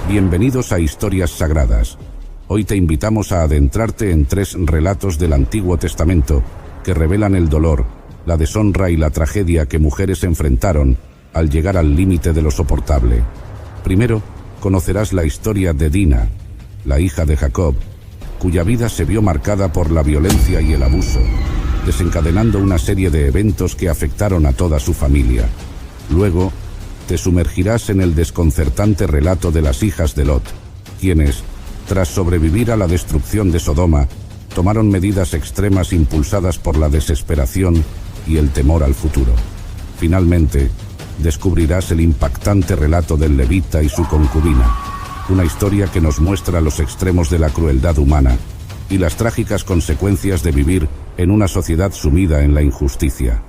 Bienvenidos a Historias Sagradas. Hoy te invitamos a adentrarte en 3 relatos del Antiguo Testamento que revelan el dolor, la deshonra y la tragedia que mujeres enfrentaron al llegar al límite de lo soportable. Primero, conocerás la historia de Dina, la hija de Jacob, cuya vida se vio marcada por la violencia y el abuso, desencadenando una serie de eventos que afectaron a toda su familia. Luego, te sumergirás en el desconcertante relato de las hijas de Lot, quienes, tras sobrevivir a la destrucción de Sodoma, tomaron medidas extremas impulsadas por la desesperación y el temor al futuro. Finalmente, descubrirás el impactante relato del levita y su concubina, una historia que nos muestra los extremos de la crueldad humana y las trágicas consecuencias de vivir en una sociedad sumida en la injusticia.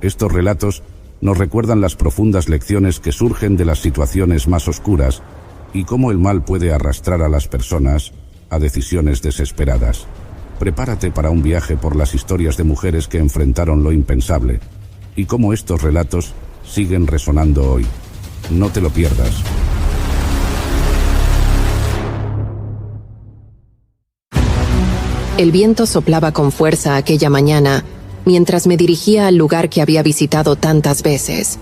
Estos relatos nos recuerdan las profundas lecciones que surgen de las situaciones más oscuras y cómo el mal puede arrastrar a las personas a decisiones desesperadas. Prepárate para un viaje por las historias de mujeres que enfrentaron lo impensable y cómo estos relatos siguen resonando hoy. No te lo pierdas. El viento soplaba con fuerza aquella mañana mientras me dirigía al lugar que había visitado tantas veces.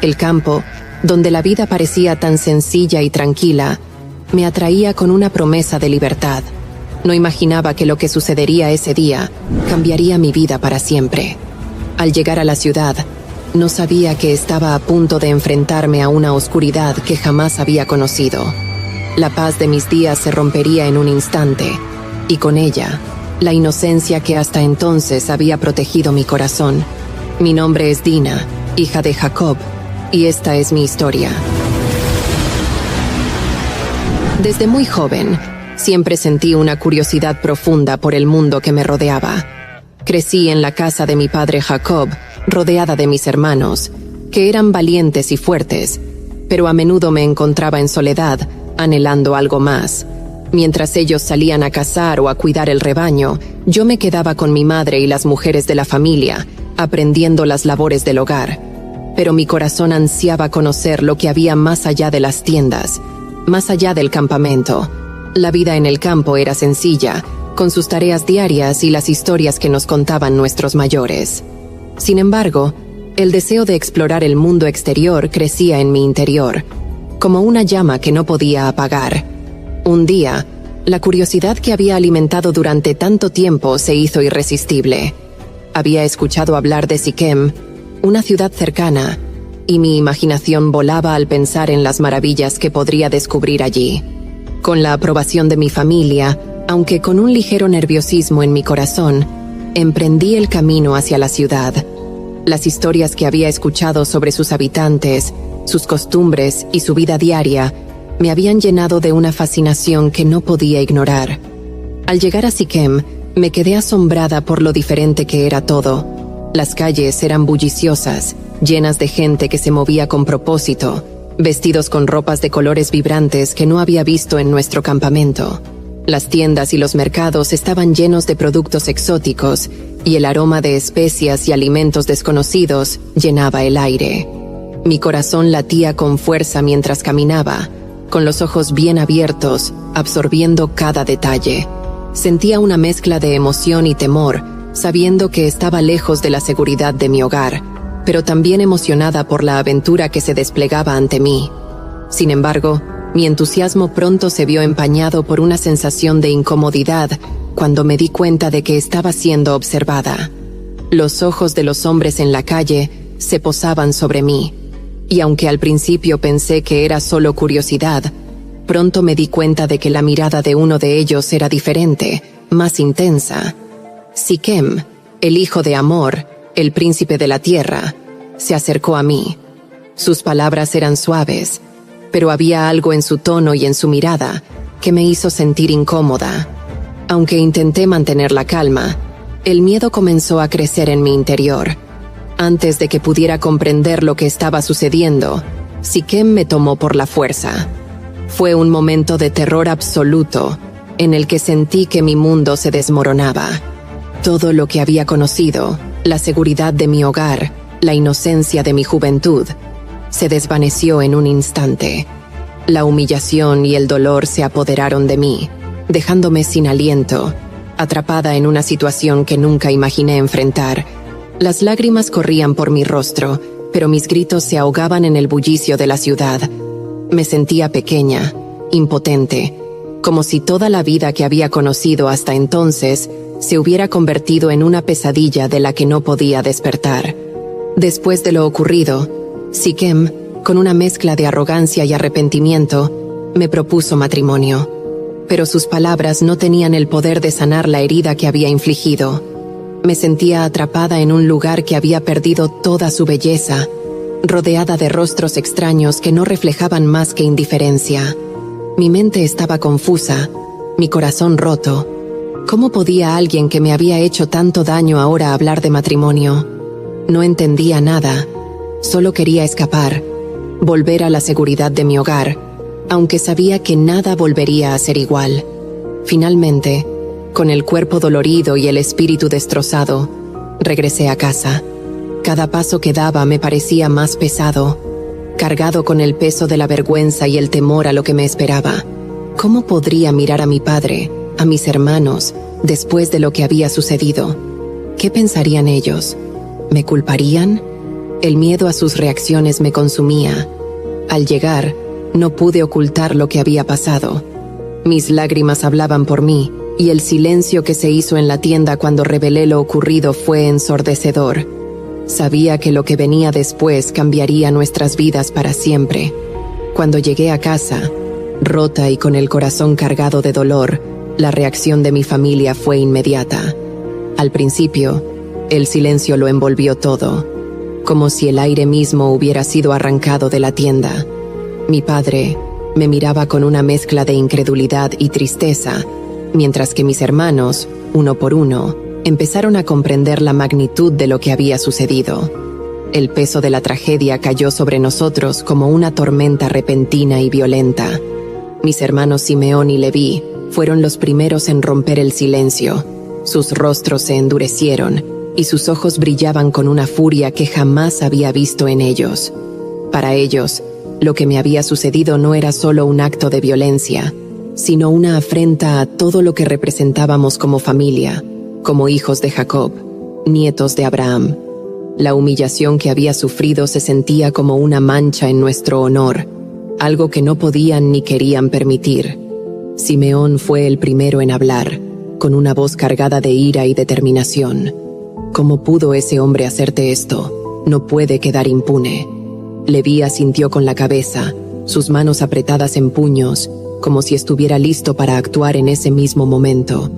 El campo, donde la vida parecía tan sencilla y tranquila, me atraía con una promesa de libertad. No imaginaba que lo que sucedería ese día cambiaría mi vida para siempre. Al llegar a la ciudad, no sabía que estaba a punto de enfrentarme a una oscuridad que jamás había conocido. La paz de mis días se rompería en un instante, y con ella, la inocencia que hasta entonces había protegido mi corazón. Mi nombre es Dina, hija de Jacob, y esta es mi historia. Desde muy joven, siempre sentí una curiosidad profunda por el mundo que me rodeaba. Crecí en la casa de mi padre Jacob, rodeada de mis hermanos, que eran valientes y fuertes, pero a menudo me encontraba en soledad, anhelando algo más. Mientras ellos salían a cazar o a cuidar el rebaño, yo me quedaba con mi madre y las mujeres de la familia, aprendiendo las labores del hogar. Pero mi corazón ansiaba conocer lo que había más allá de las tiendas, más allá del campamento. La vida en el campo era sencilla, con sus tareas diarias y las historias que nos contaban nuestros mayores. Sin embargo, el deseo de explorar el mundo exterior crecía en mi interior, como una llama que no podía apagar. Un día, la curiosidad que había alimentado durante tanto tiempo se hizo irresistible. Había escuchado hablar de Siquem, una ciudad cercana, y mi imaginación volaba al pensar en las maravillas que podría descubrir allí. Con la aprobación de mi familia, aunque con un ligero nerviosismo en mi corazón, emprendí el camino hacia la ciudad. Las historias que había escuchado sobre sus habitantes, sus costumbres y su vida diaria me habían llenado de una fascinación que no podía ignorar. Al llegar a Siquem, me quedé asombrada por lo diferente que era todo. Las calles eran bulliciosas, llenas de gente que se movía con propósito, vestidos con ropas de colores vibrantes que no había visto en nuestro campamento. Las tiendas y los mercados estaban llenos de productos exóticos, y el aroma de especias y alimentos desconocidos llenaba el aire. Mi corazón latía con fuerza mientras caminaba, con los ojos bien abiertos, absorbiendo cada detalle. Sentía una mezcla de emoción y temor, sabiendo que estaba lejos de la seguridad de mi hogar, pero también emocionada por la aventura que se desplegaba ante mí. Sin embargo, mi entusiasmo pronto se vio empañado por una sensación de incomodidad cuando me di cuenta de que estaba siendo observada. Los ojos de los hombres en la calle se posaban sobre mí, y aunque al principio pensé que era solo curiosidad, pronto me di cuenta de que la mirada de uno de ellos era diferente, más intensa. Siquem, el hijo de Amor, el príncipe de la tierra, se acercó a mí. Sus palabras eran suaves, pero había algo en su tono y en su mirada que me hizo sentir incómoda. Aunque intenté mantener la calma, el miedo comenzó a crecer en mi interior. Antes de que pudiera comprender lo que estaba sucediendo, Siquem me tomó por la fuerza. Fue un momento de terror absoluto, en el que sentí que mi mundo se desmoronaba. Todo lo que había conocido, la seguridad de mi hogar, la inocencia de mi juventud, se desvaneció en un instante. La humillación y el dolor se apoderaron de mí, dejándome sin aliento, atrapada en una situación que nunca imaginé enfrentar. Las lágrimas corrían por mi rostro, pero mis gritos se ahogaban en el bullicio de la ciudad. Me sentía pequeña, impotente, como si toda la vida que había conocido hasta entonces se hubiera convertido en una pesadilla de la que no podía despertar. Después de lo ocurrido, Sichem, con una mezcla de arrogancia y arrepentimiento, me propuso matrimonio. Pero sus palabras no tenían el poder de sanar la herida que había infligido. Me sentía atrapada en un lugar que había perdido toda su belleza, rodeada de rostros extraños que no reflejaban más que indiferencia. Mi mente estaba confusa, mi corazón roto. ¿Cómo podía alguien que me había hecho tanto daño ahora hablar de matrimonio? No entendía nada, solo quería escapar, volver a la seguridad de mi hogar, aunque sabía que nada volvería a ser igual. Finalmente, con el cuerpo dolorido y el espíritu destrozado, regresé a casa. Cada paso que daba me parecía más pesado, cargado con el peso de la vergüenza y el temor a lo que me esperaba. ¿Cómo podría mirar a mi padre, a mis hermanos, después de lo que había sucedido? ¿Qué pensarían ellos? ¿Me culparían? El miedo a sus reacciones me consumía. Al llegar, no pude ocultar lo que había pasado. Mis lágrimas hablaban por mí, y el silencio que se hizo en la tienda cuando revelé lo ocurrido fue ensordecedor. Sabía que lo que venía después cambiaría nuestras vidas para siempre. Cuando llegué a casa, rota y con el corazón cargado de dolor, la reacción de mi familia fue inmediata. Al principio, el silencio lo envolvió todo, como si el aire mismo hubiera sido arrancado de la tienda. Mi padre me miraba con una mezcla de incredulidad y tristeza, mientras que mis hermanos, uno por uno, empezaron a comprender la magnitud de lo que había sucedido. El peso de la tragedia cayó sobre nosotros como una tormenta repentina y violenta. Mis hermanos Simeón y Leví fueron los primeros en romper el silencio. Sus rostros se endurecieron y sus ojos brillaban con una furia que jamás había visto en ellos. Para ellos, lo que me había sucedido no era solo un acto de violencia, sino una afrenta a todo lo que representábamos como familia, como hijos de Jacob, nietos de Abraham. La humillación que había sufrido se sentía como una mancha en nuestro honor, algo que no podían ni querían permitir. Simeón fue el primero en hablar, con una voz cargada de ira y determinación. ¿Cómo pudo ese hombre hacerte esto? No puede quedar impune. Leví asintió con la cabeza, sus manos apretadas en puños, como si estuviera listo para actuar en ese mismo momento.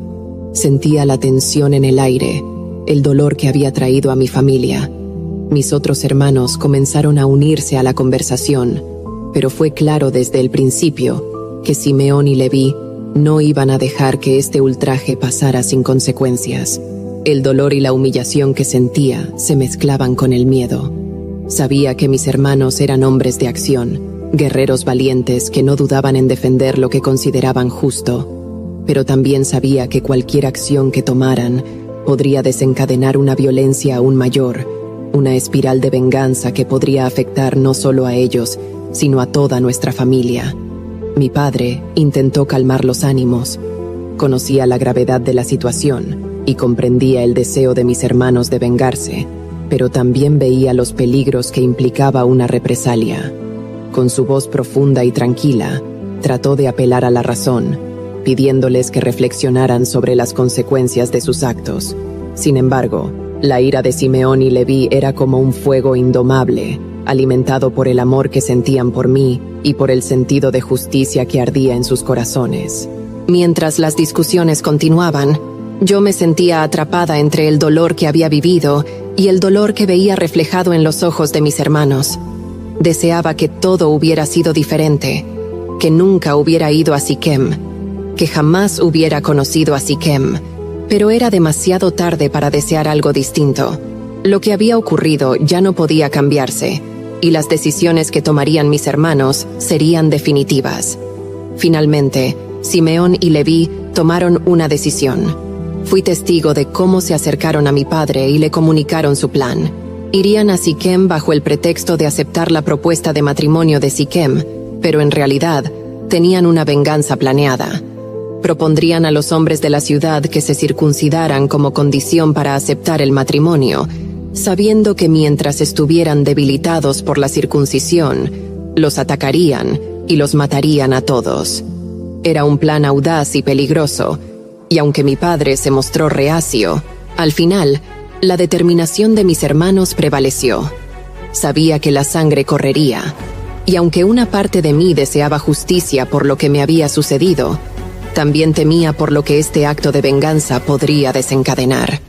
Sentía la tensión en el aire, el dolor que había traído a mi familia. Mis otros hermanos comenzaron a unirse a la conversación, pero fue claro desde el principio que Simeón y Leví no iban a dejar que este ultraje pasara sin consecuencias. El dolor y la humillación que sentía se mezclaban con el miedo. Sabía que mis hermanos eran hombres de acción, guerreros valientes que no dudaban en defender lo que consideraban justo, pero también sabía que cualquier acción que tomaran podría desencadenar una violencia aún mayor, una espiral de venganza que podría afectar no solo a ellos, sino a toda nuestra familia. Mi padre intentó calmar los ánimos. Conocía la gravedad de la situación y comprendía el deseo de mis hermanos de vengarse, pero también veía los peligros que implicaba una represalia. Con su voz profunda y tranquila, trató de apelar a la razón, pidiéndoles que reflexionaran sobre las consecuencias de sus actos. Sin embargo, la ira de Simeón y Leví era como un fuego indomable, alimentado por el amor que sentían por mí y por el sentido de justicia que ardía en sus corazones. Mientras las discusiones continuaban, yo me sentía atrapada entre el dolor que había vivido y el dolor que veía reflejado en los ojos de mis hermanos. Deseaba que todo hubiera sido diferente, que nunca hubiera ido a Sichem, que jamás hubiera conocido a Sichem, pero era demasiado tarde para desear algo distinto. Lo que había ocurrido ya no podía cambiarse, y las decisiones que tomarían mis hermanos serían definitivas. Finalmente, Simeón y Leví tomaron una decisión. Fui testigo de cómo se acercaron a mi padre y le comunicaron su plan. Irían a Sichem bajo el pretexto de aceptar la propuesta de matrimonio de Sichem, pero en realidad tenían una venganza planeada. Propondrían a los hombres de la ciudad que se circuncidaran como condición para aceptar el matrimonio, sabiendo que mientras estuvieran debilitados por la circuncisión, los atacarían y los matarían a todos. Era un plan audaz y peligroso, y aunque mi padre se mostró reacio, al final, la determinación de mis hermanos prevaleció. Sabía que la sangre correría, y aunque una parte de mí deseaba justicia por lo que me había sucedido, también temía por lo que este acto de venganza podría desencadenar.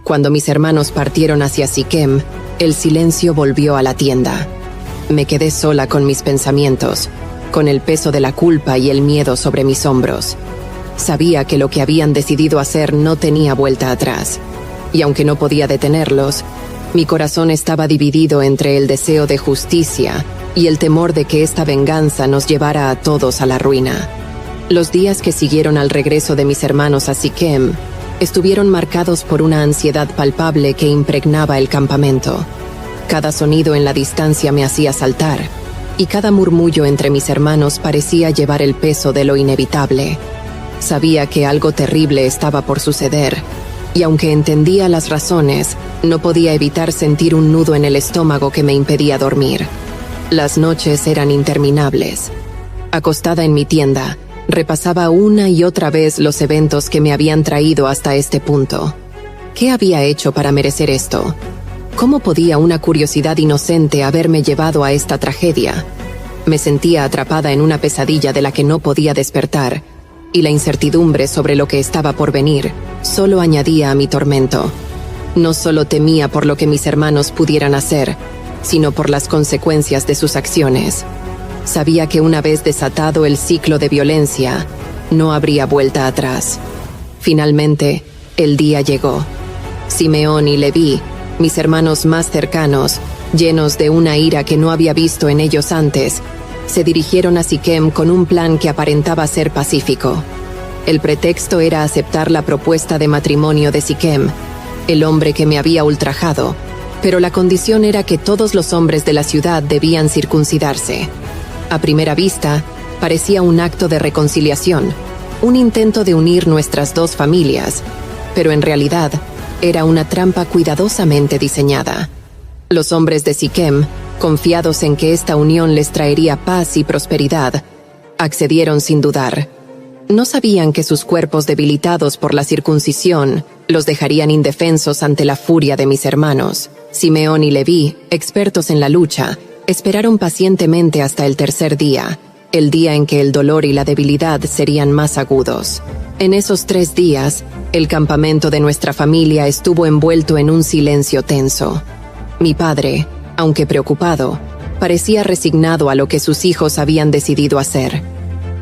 Cuando mis hermanos partieron hacia Siquem, el silencio volvió a la tienda. Me quedé sola con mis pensamientos, con el peso de la culpa y el miedo sobre mis hombros. Sabía que lo que habían decidido hacer no tenía vuelta atrás, y aunque no podía detenerlos, mi corazón estaba dividido entre el deseo de justicia y el temor de que esta venganza nos llevara a todos a la ruina. Los días que siguieron al regreso de mis hermanos a Siquem estuvieron marcados por una ansiedad palpable que impregnaba el campamento. Cada sonido en la distancia me hacía saltar, y cada murmullo entre mis hermanos parecía llevar el peso de lo inevitable. Sabía que algo terrible estaba por suceder, y aunque entendía las razones, no podía evitar sentir un nudo en el estómago que me impedía dormir. Las noches eran interminables. Acostada en mi tienda, repasaba una y otra vez los eventos que me habían traído hasta este punto. ¿Qué había hecho para merecer esto? ¿Cómo podía una curiosidad inocente haberme llevado a esta tragedia? Me sentía atrapada en una pesadilla de la que no podía despertar, y la incertidumbre sobre lo que estaba por venir solo añadía a mi tormento. No solo temía por lo que mis hermanos pudieran hacer, sino por las consecuencias de sus acciones. Sabía que una vez desatado el ciclo de violencia, no habría vuelta atrás. Finalmente, el día llegó. Simeón y Leví, mis hermanos más cercanos, llenos de una ira que no había visto en ellos antes, se dirigieron a Siquem con un plan que aparentaba ser pacífico. El pretexto era aceptar la propuesta de matrimonio de Siquem, el hombre que me había ultrajado, pero la condición era que todos los hombres de la ciudad debían circuncidarse. A primera vista, parecía un acto de reconciliación, un intento de unir nuestras dos familias, pero en realidad era una trampa cuidadosamente diseñada. Los hombres de Siquem, confiados en que esta unión les traería paz y prosperidad, accedieron sin dudar. No sabían que sus cuerpos debilitados por la circuncisión los dejarían indefensos ante la furia de mis hermanos. Simeón y Leví, expertos en la lucha, esperaron pacientemente hasta el tercer día, el día en que el dolor y la debilidad serían más agudos. En esos 3 días, el campamento de nuestra familia estuvo envuelto en un silencio tenso. Mi padre, aunque preocupado, parecía resignado a lo que sus hijos habían decidido hacer.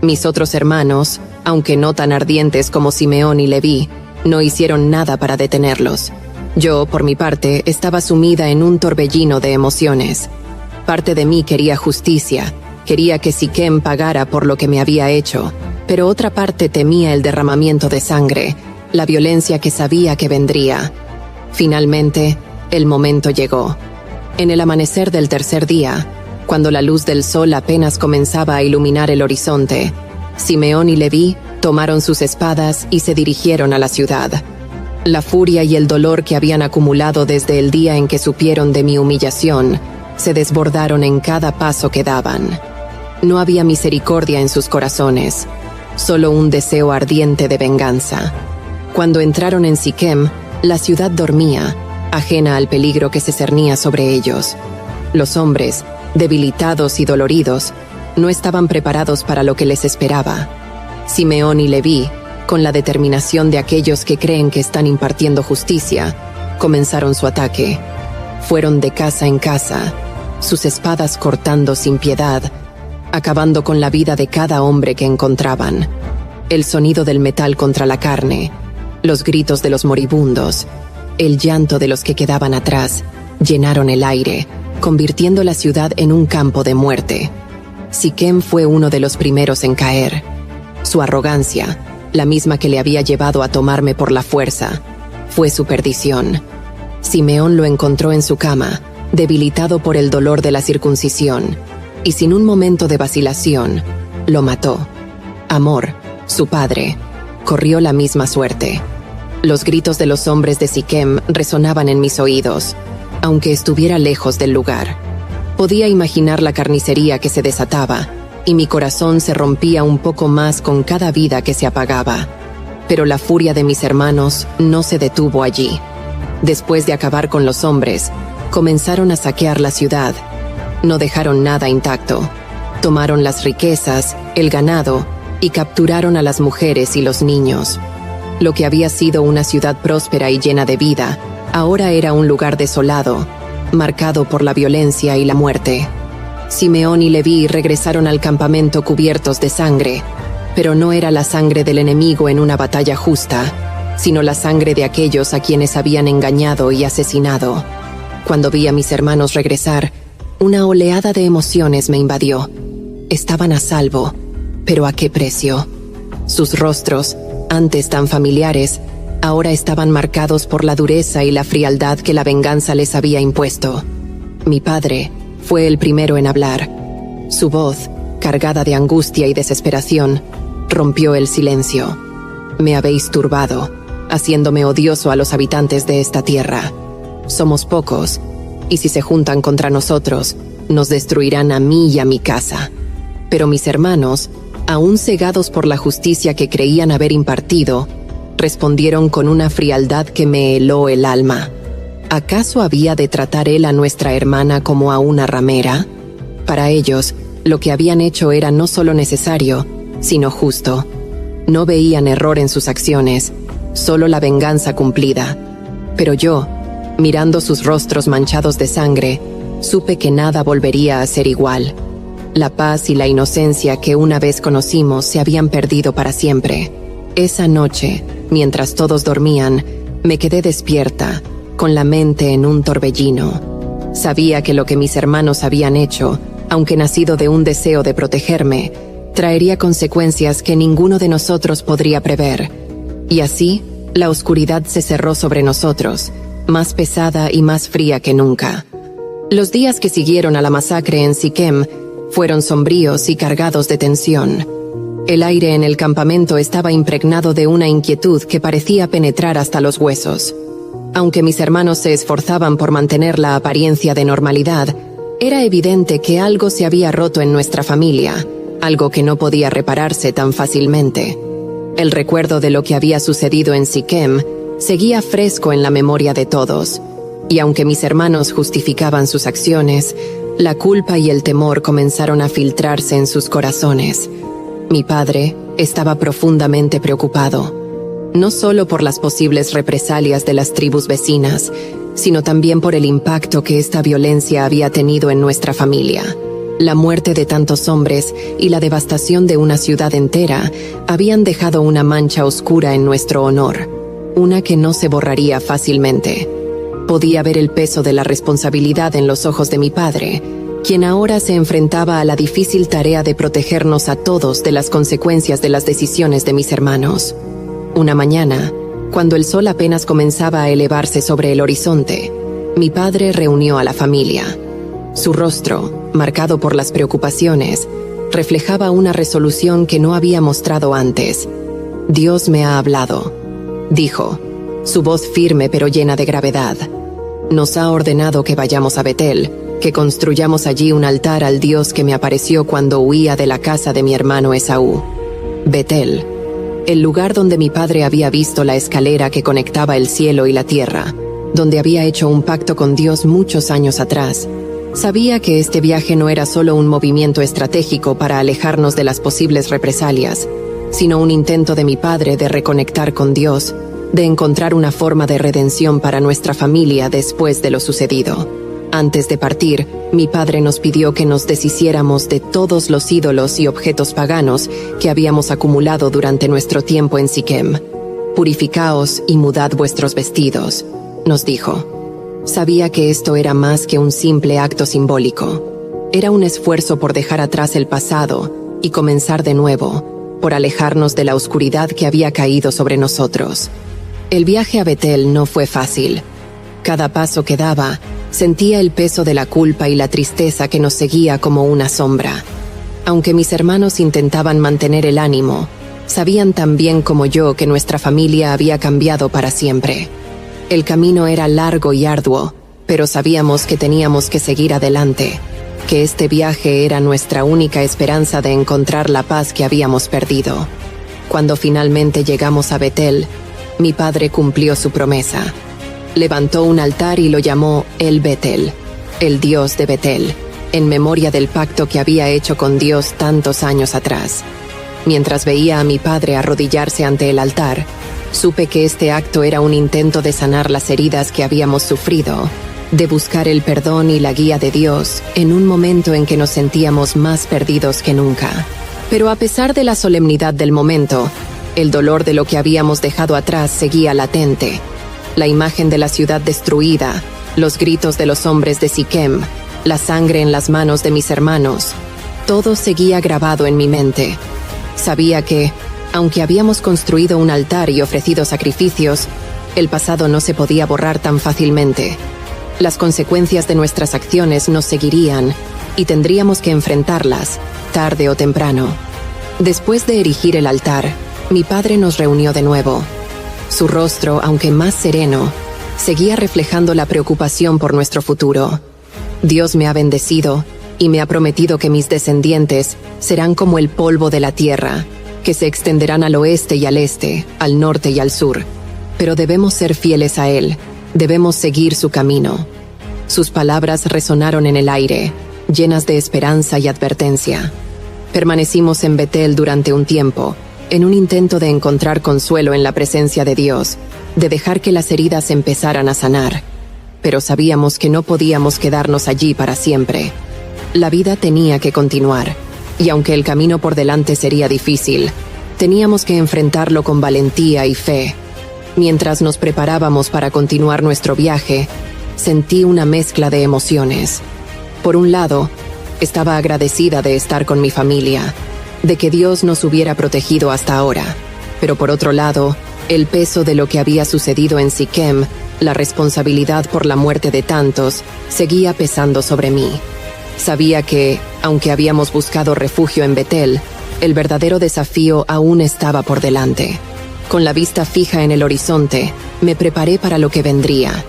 Mis otros hermanos, aunque no tan ardientes como Simeón y Leví, no hicieron nada para detenerlos. Yo, por mi parte, estaba sumida en un torbellino de emociones. Parte de mí quería justicia, quería que Siquem pagara por lo que me había hecho, pero otra parte temía el derramamiento de sangre, la violencia que sabía que vendría. Finalmente, el momento llegó. En el amanecer del tercer día, cuando la luz del sol apenas comenzaba a iluminar el horizonte, Simeón y Leví tomaron sus espadas y se dirigieron a la ciudad. La furia y el dolor que habían acumulado desde el día en que supieron de mi humillación se desbordaron en cada paso que daban. No había misericordia en sus corazones, solo un deseo ardiente de venganza. Cuando entraron en Siquem, la ciudad dormía, ajena al peligro que se cernía sobre ellos. Los hombres, debilitados y doloridos, no estaban preparados para lo que les esperaba. Simeón y Leví, con la determinación de aquellos que creen que están impartiendo justicia, comenzaron su ataque. Fueron de casa en casa, sus espadas cortando sin piedad, acabando con la vida de cada hombre que encontraban. El sonido del metal contra la carne, los gritos de los moribundos, el llanto de los que quedaban atrás, llenaron el aire, convirtiendo la ciudad en un campo de muerte. Siquem fue uno de los primeros en caer. Su arrogancia, la misma que le había llevado a tomarme por la fuerza, fue su perdición. Simeón lo encontró en su cama, debilitado por el dolor de la circuncisión. y sin un momento de vacilación, lo mató. Amor, su padre, corrió la misma suerte. Los gritos de los hombres de Siquem resonaban en mis oídos, aunque estuviera lejos del lugar. Podía imaginar la carnicería que se desataba, y mi corazón se rompía un poco más con cada vida que se apagaba. Pero la furia de mis hermanos no se detuvo allí. Después de acabar con los hombres, comenzaron a saquear la ciudad. No dejaron nada intacto. Tomaron las riquezas, el ganado, y capturaron a las mujeres y los niños. Lo que había sido una ciudad próspera y llena de vida, ahora era un lugar desolado, marcado por la violencia y la muerte. Simeón y Leví regresaron al campamento cubiertos de sangre, pero no era la sangre del enemigo en una batalla justa, sino la sangre de aquellos a quienes habían engañado y asesinado. Cuando vi a mis hermanos regresar, una oleada de emociones me invadió. Estaban a salvo, pero ¿a qué precio? Sus rostros, antes tan familiares, ahora estaban marcados por la dureza y la frialdad que la venganza les había impuesto. Mi padre fue el primero en hablar. Su voz, cargada de angustia y desesperación, rompió el silencio. Me habéis turbado, haciéndome odioso a los habitantes de esta tierra. Somos pocos, y si se juntan contra nosotros, nos destruirán a mí y a mi casa. Pero mis hermanos, aún cegados por la justicia que creían haber impartido, respondieron con una frialdad que me heló el alma. ¿Acaso había de tratar él a nuestra hermana como a una ramera? Para ellos, lo que habían hecho era no solo necesario, sino justo. No veían error en sus acciones, solo la venganza cumplida. Pero yo, mirando sus rostros manchados de sangre, supe que nada volvería a ser igual. La paz y la inocencia que una vez conocimos se habían perdido para siempre. Esa noche, mientras todos dormían, me quedé despierta, con la mente en un torbellino. Sabía que lo que mis hermanos habían hecho, aunque nacido de un deseo de protegerme, traería consecuencias que ninguno de nosotros podría prever. Y así, la oscuridad se cerró sobre nosotros, más pesada y más fría que nunca. Los días que siguieron a la masacre en Siquem fueron sombríos y cargados de tensión. El aire en el campamento estaba impregnado de una inquietud que parecía penetrar hasta los huesos. Aunque mis hermanos se esforzaban por mantener la apariencia de normalidad, era evidente que algo se había roto en nuestra familia, algo que no podía repararse tan fácilmente. El recuerdo de lo que había sucedido en Siquem seguía fresco en la memoria de todos, y aunque mis hermanos justificaban sus acciones, la culpa y el temor comenzaron a filtrarse en sus corazones. Mi padre estaba profundamente preocupado, no solo por las posibles represalias de las tribus vecinas, sino también por el impacto que esta violencia había tenido en nuestra familia. La muerte de tantos hombres y la devastación de una ciudad entera habían dejado una mancha oscura en nuestro honor, una que no se borraría fácilmente. Podía ver el peso de la responsabilidad en los ojos de mi padre, quien ahora se enfrentaba a la difícil tarea de protegernos a todos de las consecuencias de las decisiones de mis hermanos. Una mañana, cuando el sol apenas comenzaba a elevarse sobre el horizonte, mi padre reunió a la familia. Su rostro, marcado por las preocupaciones, reflejaba una resolución que no había mostrado antes. «Dios me ha hablado», dijo, su voz firme pero llena de gravedad. «Nos ha ordenado que vayamos a Betel, que construyamos allí un altar al Dios que me apareció cuando huía de la casa de mi hermano Esaú». Betel, el lugar donde mi padre había visto la escalera que conectaba el cielo y la tierra, donde había hecho un pacto con Dios muchos años atrás. Sabía que este viaje no era solo un movimiento estratégico para alejarnos de las posibles represalias, sino un intento de mi padre de reconectar con Dios, de encontrar una forma de redención para nuestra familia después de lo sucedido. Antes de partir, mi padre nos pidió que nos deshiciéramos de todos los ídolos y objetos paganos que habíamos acumulado durante nuestro tiempo en Siquem. «Purificaos y mudad vuestros vestidos», nos dijo. Sabía que esto era más que un simple acto simbólico. Era un esfuerzo por dejar atrás el pasado y comenzar de nuevo, por alejarnos de la oscuridad que había caído sobre nosotros. El viaje a Betel no fue fácil. Cada paso que daba Sentía el peso de la culpa y la tristeza que nos seguía como una sombra. Aunque mis hermanos intentaban mantener el ánimo, sabían tan bien como yo que nuestra familia había cambiado para siempre. El camino era largo y arduo, pero sabíamos que teníamos que seguir adelante, que este viaje era nuestra única esperanza de encontrar la paz que habíamos perdido. Cuando finalmente llegamos a Betel, mi padre cumplió su promesa. Levantó un altar y lo llamó El Betel, el Dios de Betel, en memoria del pacto que había hecho con Dios tantos años atrás. Mientras veía a mi padre arrodillarse ante el altar, supe que este acto era un intento de sanar las heridas que habíamos sufrido, de buscar el perdón y la guía de Dios en un momento en que nos sentíamos más perdidos que nunca. Pero a pesar de la solemnidad del momento, el dolor de lo que habíamos dejado atrás seguía latente. La imagen de la ciudad destruida, los gritos de los hombres de Siquem, la sangre en las manos de mis hermanos, todo seguía grabado en mi mente. Sabía que, aunque habíamos construido un altar y ofrecido sacrificios, el pasado no se podía borrar tan fácilmente. Las consecuencias de nuestras acciones nos seguirían y tendríamos que enfrentarlas, tarde o temprano. Después de erigir el altar, mi padre nos reunió de nuevo. Su rostro, aunque más sereno, seguía reflejando la preocupación por nuestro futuro. Dios me ha bendecido y me ha prometido que mis descendientes serán como el polvo de la tierra, que se extenderán al oeste y al este, al norte y al sur. Pero debemos ser fieles a Él, debemos seguir su camino. Sus palabras resonaron en el aire, llenas de esperanza y advertencia. Permanecimos en Betel durante un tiempo, en un intento de encontrar consuelo en la presencia de Dios, de dejar que las heridas empezaran a sanar. Pero sabíamos que no podíamos quedarnos allí para siempre. La vida tenía que continuar, y aunque el camino por delante sería difícil, teníamos que enfrentarlo con valentía y fe. Mientras nos preparábamos para continuar nuestro viaje, sentí una mezcla de emociones. Por un lado, estaba agradecida de estar con mi familia, de que Dios nos hubiera protegido hasta ahora. Pero por otro lado, el peso de lo que había sucedido en Siquem, la responsabilidad por la muerte de tantos, seguía pesando sobre mí. Sabía que, aunque habíamos buscado refugio en Betel, el verdadero desafío aún estaba por delante. Con la vista fija en el horizonte, me preparé para lo que vendría.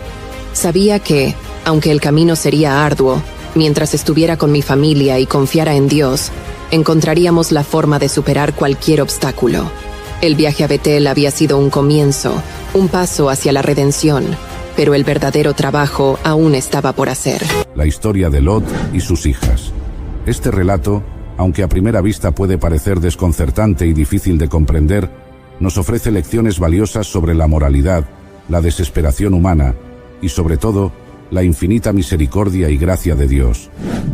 Sabía que, aunque el camino sería arduo, mientras estuviera con mi familia y confiara en Dios, encontraríamos la forma de superar cualquier obstáculo. El viaje a Betel había sido un comienzo, un paso hacia la redención, pero el verdadero trabajo aún estaba por hacer. La historia de Lot y sus hijas. Este relato, aunque a primera vista puede parecer desconcertante y difícil de comprender, nos ofrece lecciones valiosas sobre la moralidad, la desesperación humana y, sobre todo, la infinita misericordia y gracia de Dios.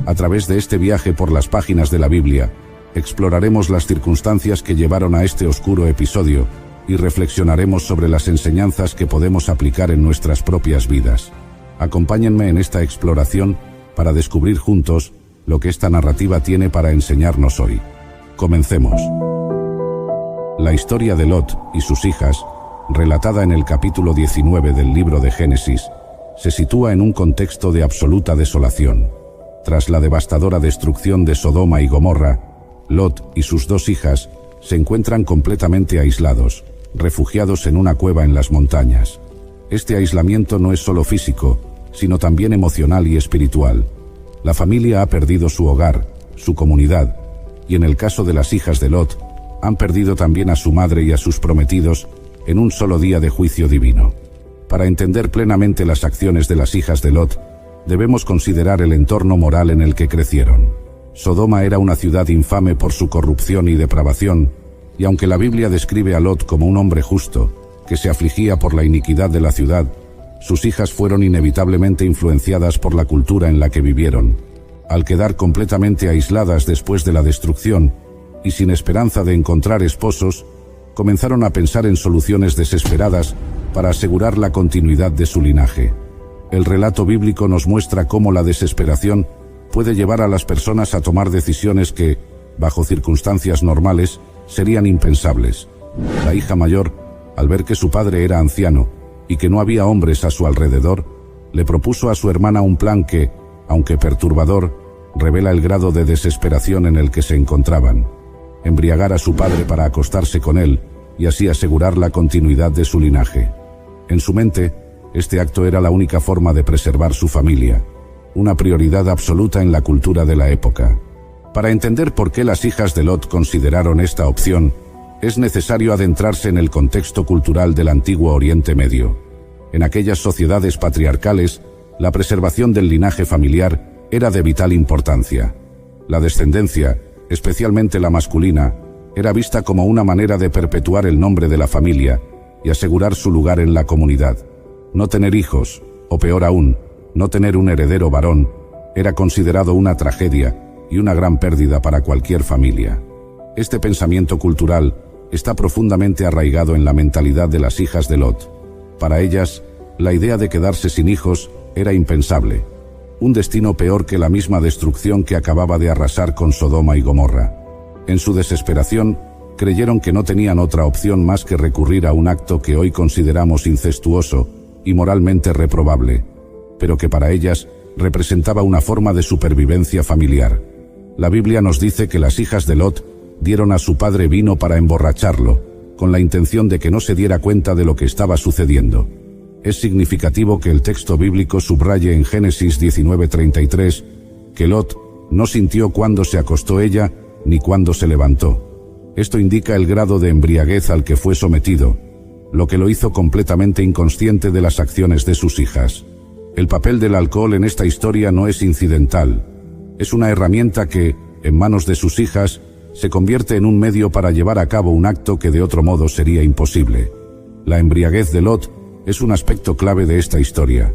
A través de este viaje por las páginas de la Biblia, exploraremos las circunstancias que llevaron a este oscuro episodio y reflexionaremos sobre las enseñanzas que podemos aplicar en nuestras propias vidas. Acompáñenme en esta exploración para descubrir juntos lo que esta narrativa tiene para enseñarnos hoy. Comencemos. La historia de Lot y sus hijas, relatada en el capítulo 19 del libro de Génesis, se sitúa en un contexto de absoluta desolación. Tras la devastadora destrucción de Sodoma y Gomorra, Lot y sus dos hijas se encuentran completamente aislados, refugiados en una cueva en las montañas. Este aislamiento no es solo físico, sino también emocional y espiritual. La familia ha perdido su hogar, su comunidad, y en el caso de las hijas de Lot, han perdido también a su madre y a sus prometidos en un solo día de juicio divino. Para entender plenamente las acciones de las hijas de Lot, debemos considerar el entorno moral en el que crecieron. Sodoma era una ciudad infame por su corrupción y depravación, y aunque la Biblia describe a Lot como un hombre justo, que se afligía por la iniquidad de la ciudad, sus hijas fueron inevitablemente influenciadas por la cultura en la que vivieron. Al quedar completamente aisladas después de la destrucción, y sin esperanza de encontrar esposos, comenzaron a pensar en soluciones desesperadas para asegurar la continuidad de su linaje. El relato bíblico nos muestra cómo la desesperación puede llevar a las personas a tomar decisiones que, bajo circunstancias normales, serían impensables. La hija mayor, al ver que su padre era anciano y que no había hombres a su alrededor, Le propuso a su hermana un plan que, aunque perturbador, revela el grado de desesperación en el que se encontraban: embriagar a su padre para acostarse con él y así asegurar la continuidad de su linaje. En su mente, este acto era la única forma de preservar su familia, una prioridad absoluta en la cultura de la época. Para entender por qué las hijas de Lot consideraron esta opción, es necesario adentrarse en el contexto cultural del antiguo Oriente Medio. En aquellas sociedades patriarcales, la preservación del linaje familiar era de vital importancia. La descendencia, especialmente la masculina, era vista como una manera de perpetuar el nombre de la familia y asegurar su lugar en la comunidad. No tener hijos, o peor aún, no tener un heredero varón, era considerado una tragedia y una gran pérdida para cualquier familia. Este pensamiento cultural está profundamente arraigado en la mentalidad de las hijas de Lot. Para ellas, la idea de quedarse sin hijos era impensable, un destino peor que la misma destrucción que acababa de arrasar con Sodoma y Gomorra. En su desesperación, creyeron que no tenían otra opción más que recurrir a un acto que hoy consideramos incestuoso y moralmente reprobable, pero que para ellas representaba una forma de supervivencia familiar. La Biblia nos dice que las hijas de Lot dieron a su padre vino para emborracharlo, con la intención de que no se diera cuenta de lo que estaba sucediendo. Es significativo que el texto bíblico subraye en Génesis 19:33 que Lot no sintió cuándo se acostó ella ni cuándo se levantó. Esto indica el grado de embriaguez al que fue sometido, lo que lo hizo completamente inconsciente de las acciones de sus hijas. El papel del alcohol en esta historia no es incidental. Es una herramienta que, en manos de sus hijas, se convierte en un medio para llevar a cabo un acto que de otro modo sería imposible. La embriaguez de Lot es un aspecto clave de esta historia,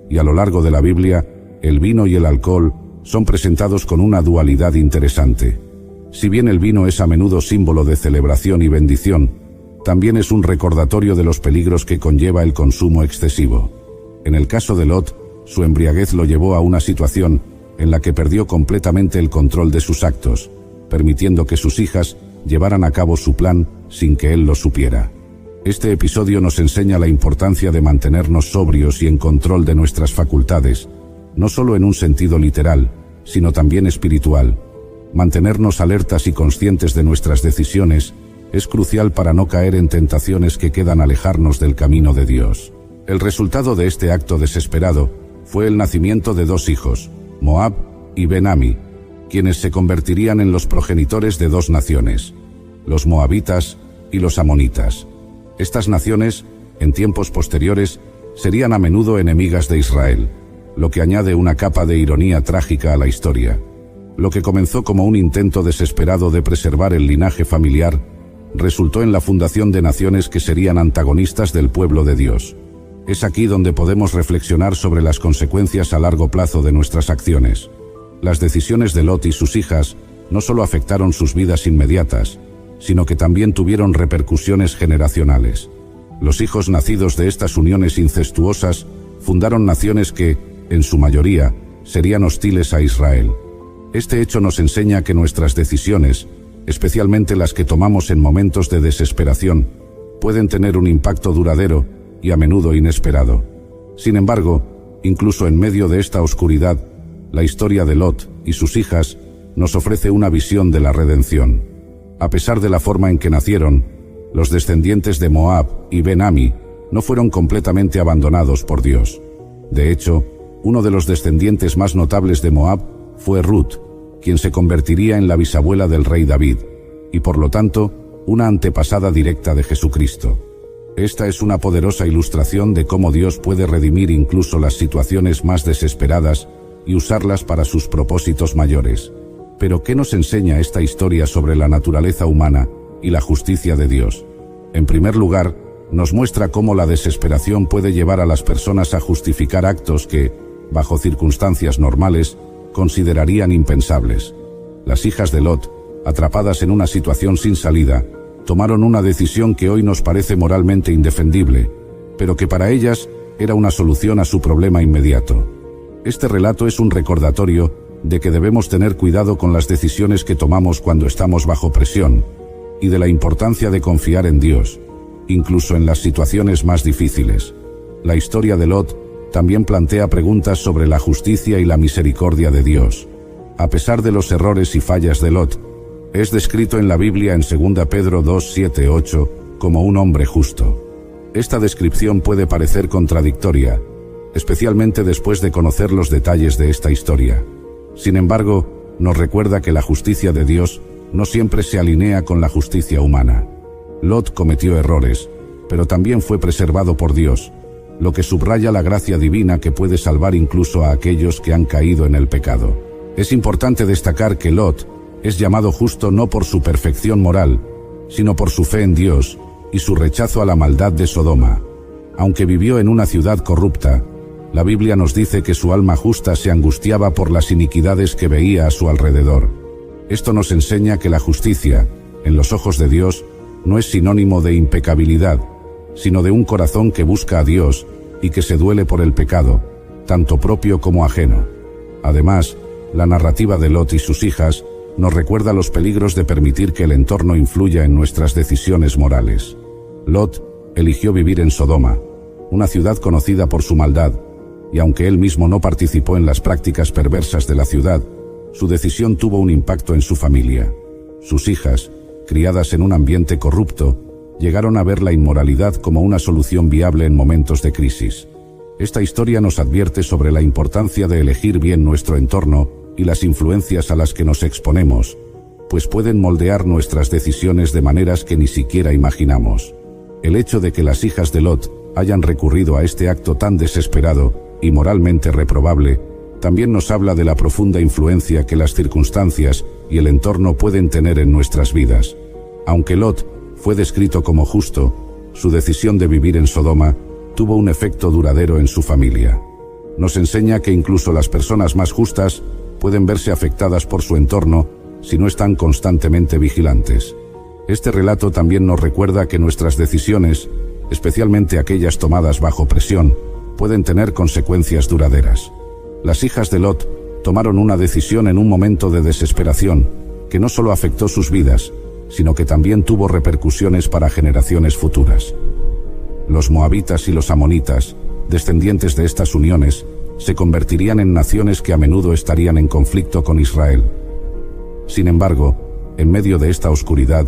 y a lo largo de la Biblia, el vino y el alcohol son presentados con una dualidad interesante. Si bien el vino es a menudo símbolo de celebración y bendición, también es un recordatorio de los peligros que conlleva el consumo excesivo. En el caso de Lot, su embriaguez lo llevó a una situación en la que perdió completamente el control de sus actos, permitiendo que sus hijas llevaran a cabo su plan sin que él lo supiera. Este episodio nos enseña la importancia de mantenernos sobrios y en control de nuestras facultades, no solo en un sentido literal, sino también espiritual. Mantenernos alertas y conscientes de nuestras decisiones es crucial para no caer en tentaciones que quedan alejarnos del camino de Dios. El resultado de este acto desesperado fue el nacimiento de dos hijos, Moab y Ben-Ami, quienes se convertirían en los progenitores de dos naciones, los moabitas y los amonitas. Estas naciones, en tiempos posteriores, serían a menudo enemigas de Israel, lo que añade una capa de ironía trágica a la historia. Lo que comenzó como un intento desesperado de preservar el linaje familiar, resultó en la fundación de naciones que serían antagonistas del pueblo de Dios. Es aquí donde podemos reflexionar sobre las consecuencias a largo plazo de nuestras acciones. Las decisiones de Lot y sus hijas no solo afectaron sus vidas inmediatas, sino que también tuvieron repercusiones generacionales. Los hijos nacidos de estas uniones incestuosas fundaron naciones que, en su mayoría, serían hostiles a Israel. Este hecho nos enseña que nuestras decisiones, especialmente las que tomamos en momentos de desesperación, pueden tener un impacto duradero y a menudo inesperado. Sin embargo, incluso en medio de esta oscuridad, la historia de Lot y sus hijas nos ofrece una visión de la redención. A pesar de la forma en que nacieron, los descendientes de Moab y Ben-Ami no fueron completamente abandonados por Dios. De hecho, uno de los descendientes más notables de Moab fue Ruth, quien se convertiría en la bisabuela del rey David, y por lo tanto, una antepasada directa de Jesucristo. Esta es una poderosa ilustración de cómo Dios puede redimir incluso las situaciones más desesperadas y usarlas para sus propósitos mayores. Pero ¿qué nos enseña esta historia sobre la naturaleza humana y la justicia de Dios? En primer lugar, nos muestra cómo la desesperación puede llevar a las personas a justificar actos que, bajo circunstancias normales, considerarían impensables. Las hijas de Lot, atrapadas en una situación sin salida, tomaron una decisión que hoy nos parece moralmente indefendible, pero que para ellas era una solución a su problema inmediato. Este relato es un recordatorio de que debemos tener cuidado con las decisiones que tomamos cuando estamos bajo presión, y de la importancia de confiar en Dios, incluso en las situaciones más difíciles. La historia de Lot también plantea preguntas sobre la justicia y la misericordia de Dios. A pesar de los errores y fallas de Lot, es descrito en la Biblia en 2 Pedro 2:7-8 como un hombre justo. Esta descripción puede parecer contradictoria, especialmente después de conocer los detalles de esta historia. Sin embargo, nos recuerda que la justicia de Dios no siempre se alinea con la justicia humana. Lot cometió errores, pero también fue preservado por Dios, lo que subraya la gracia divina que puede salvar incluso a aquellos que han caído en el pecado. Es importante destacar que Lot es llamado justo no por su perfección moral, sino por su fe en Dios y su rechazo a la maldad de Sodoma. Aunque vivió en una ciudad corrupta, la Biblia nos dice que su alma justa se angustiaba por las iniquidades que veía a su alrededor. Esto nos enseña que la justicia, en los ojos de Dios, no es sinónimo de impecabilidad, sino de un corazón que busca a Dios y que se duele por el pecado, tanto propio como ajeno. Además, la narrativa de Lot y sus hijas nos recuerda los peligros de permitir que el entorno influya en nuestras decisiones morales. Lot eligió vivir en Sodoma, una ciudad conocida por su maldad, y aunque él mismo no participó en las prácticas perversas de la ciudad, su decisión tuvo un impacto en su familia. Sus hijas, criadas en un ambiente corrupto, llegaron a ver la inmoralidad como una solución viable en momentos de crisis. Esta historia nos advierte sobre la importancia de elegir bien nuestro entorno y las influencias a las que nos exponemos, pues pueden moldear nuestras decisiones de maneras que ni siquiera imaginamos. El hecho de que las hijas de Lot hayan recurrido a este acto tan desesperado y moralmente reprobable, también nos habla de la profunda influencia que las circunstancias y el entorno pueden tener en nuestras vidas. Aunque Lot fue descrito como justo, su decisión de vivir en Sodoma tuvo un efecto duradero en su familia. Nos enseña que incluso las personas más justas pueden verse afectadas por su entorno si no están constantemente vigilantes. Este relato también nos recuerda que nuestras decisiones, especialmente aquellas tomadas bajo presión, pueden tener consecuencias duraderas. Las hijas de Lot tomaron una decisión en un momento de desesperación que no solo afectó sus vidas, sino que también tuvo repercusiones para generaciones futuras. Los moabitas y los amonitas, descendientes de estas uniones, se convertirían en naciones que a menudo estarían en conflicto con Israel. Sin embargo, en medio de esta oscuridad,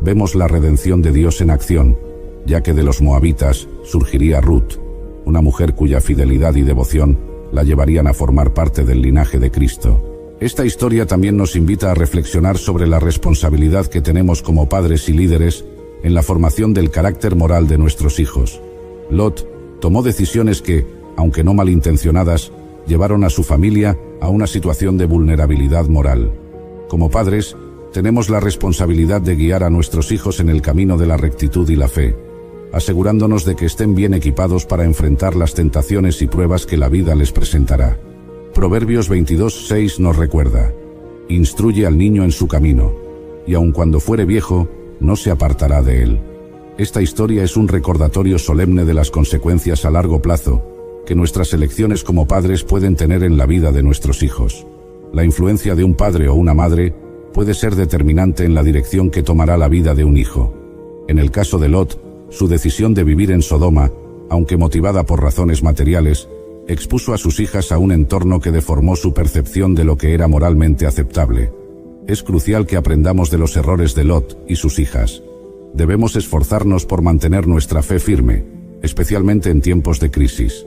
vemos la redención de Dios en acción, ya que de los moabitas surgiría Ruth, una mujer cuya fidelidad y devoción la llevarían a formar parte del linaje de Cristo. Esta historia también nos invita a reflexionar sobre la responsabilidad que tenemos como padres y líderes en la formación del carácter moral de nuestros hijos. Lot tomó decisiones que, aunque no malintencionadas, llevaron a su familia a una situación de vulnerabilidad moral. Como padres, tenemos la responsabilidad de guiar a nuestros hijos en el camino de la rectitud y la fe, asegurándonos de que estén bien equipados para enfrentar las tentaciones y pruebas que la vida les presentará. Proverbios 22:6 nos recuerda: instruye al niño en su camino, y aun cuando fuere viejo, no se apartará de él. Esta historia es un recordatorio solemne de las consecuencias a largo plazo que nuestras elecciones como padres pueden tener en la vida de nuestros hijos. La influencia de un padre o una madre puede ser determinante en la dirección que tomará la vida de un hijo. En el caso de Lot, su decisión de vivir en Sodoma, aunque motivada por razones materiales, expuso a sus hijas a un entorno que deformó su percepción de lo que era moralmente aceptable. Es crucial que aprendamos de los errores de Lot y sus hijas. Debemos esforzarnos por mantener nuestra fe firme, especialmente en tiempos de crisis.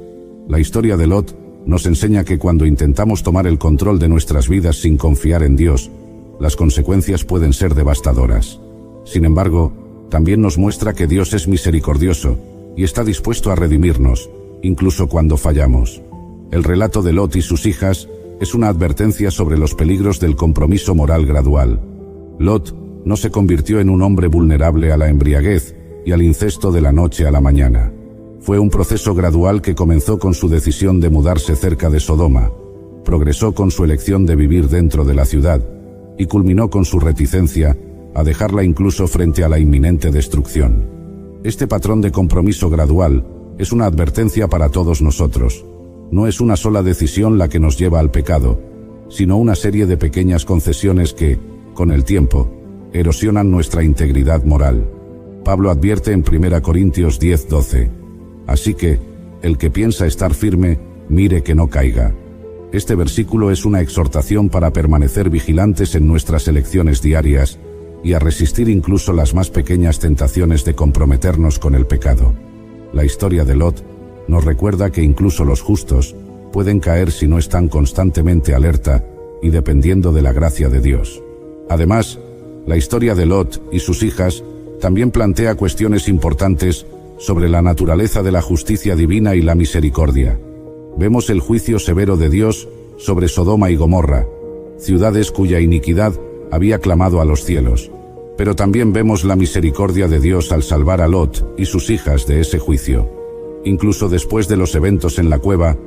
La historia de Lot nos enseña que cuando intentamos tomar el control de nuestras vidas sin confiar en Dios, las consecuencias pueden ser devastadoras. Sin embargo, también nos muestra que Dios es misericordioso y está dispuesto a redimirnos, incluso cuando fallamos. El relato de Lot y sus hijas es una advertencia sobre los peligros del compromiso moral gradual. Lot no se convirtió en un hombre vulnerable a la embriaguez y al incesto de la noche a la mañana. Fue un proceso gradual que comenzó con su decisión de mudarse cerca de Sodoma, progresó con su elección de vivir dentro de la ciudad y culminó con su reticencia a dejarla incluso frente a la inminente destrucción. Este patrón de compromiso gradual es una advertencia para todos nosotros. No es una sola decisión la que nos lleva al pecado, sino una serie de pequeñas concesiones que, con el tiempo, erosionan nuestra integridad moral. Pablo advierte en 1 Corintios 10:12: así que, el que piensa estar firme, mire que no caiga. Este versículo es una exhortación para permanecer vigilantes en nuestras elecciones diarias y a resistir incluso las más pequeñas tentaciones de comprometernos con el pecado. La historia de Lot nos recuerda que incluso los justos pueden caer si no están constantemente alerta y dependiendo de la gracia de Dios. Además, la historia de Lot y sus hijas también plantea cuestiones importantes sobre la naturaleza de la justicia divina y la misericordia. Vemos el juicio severo de Dios sobre Sodoma y Gomorra, ciudades cuya iniquidad había clamado a los cielos. Pero también vemos la misericordia de Dios al salvar a Lot y sus hijas de ese juicio. Incluso después de los eventos en la cueva,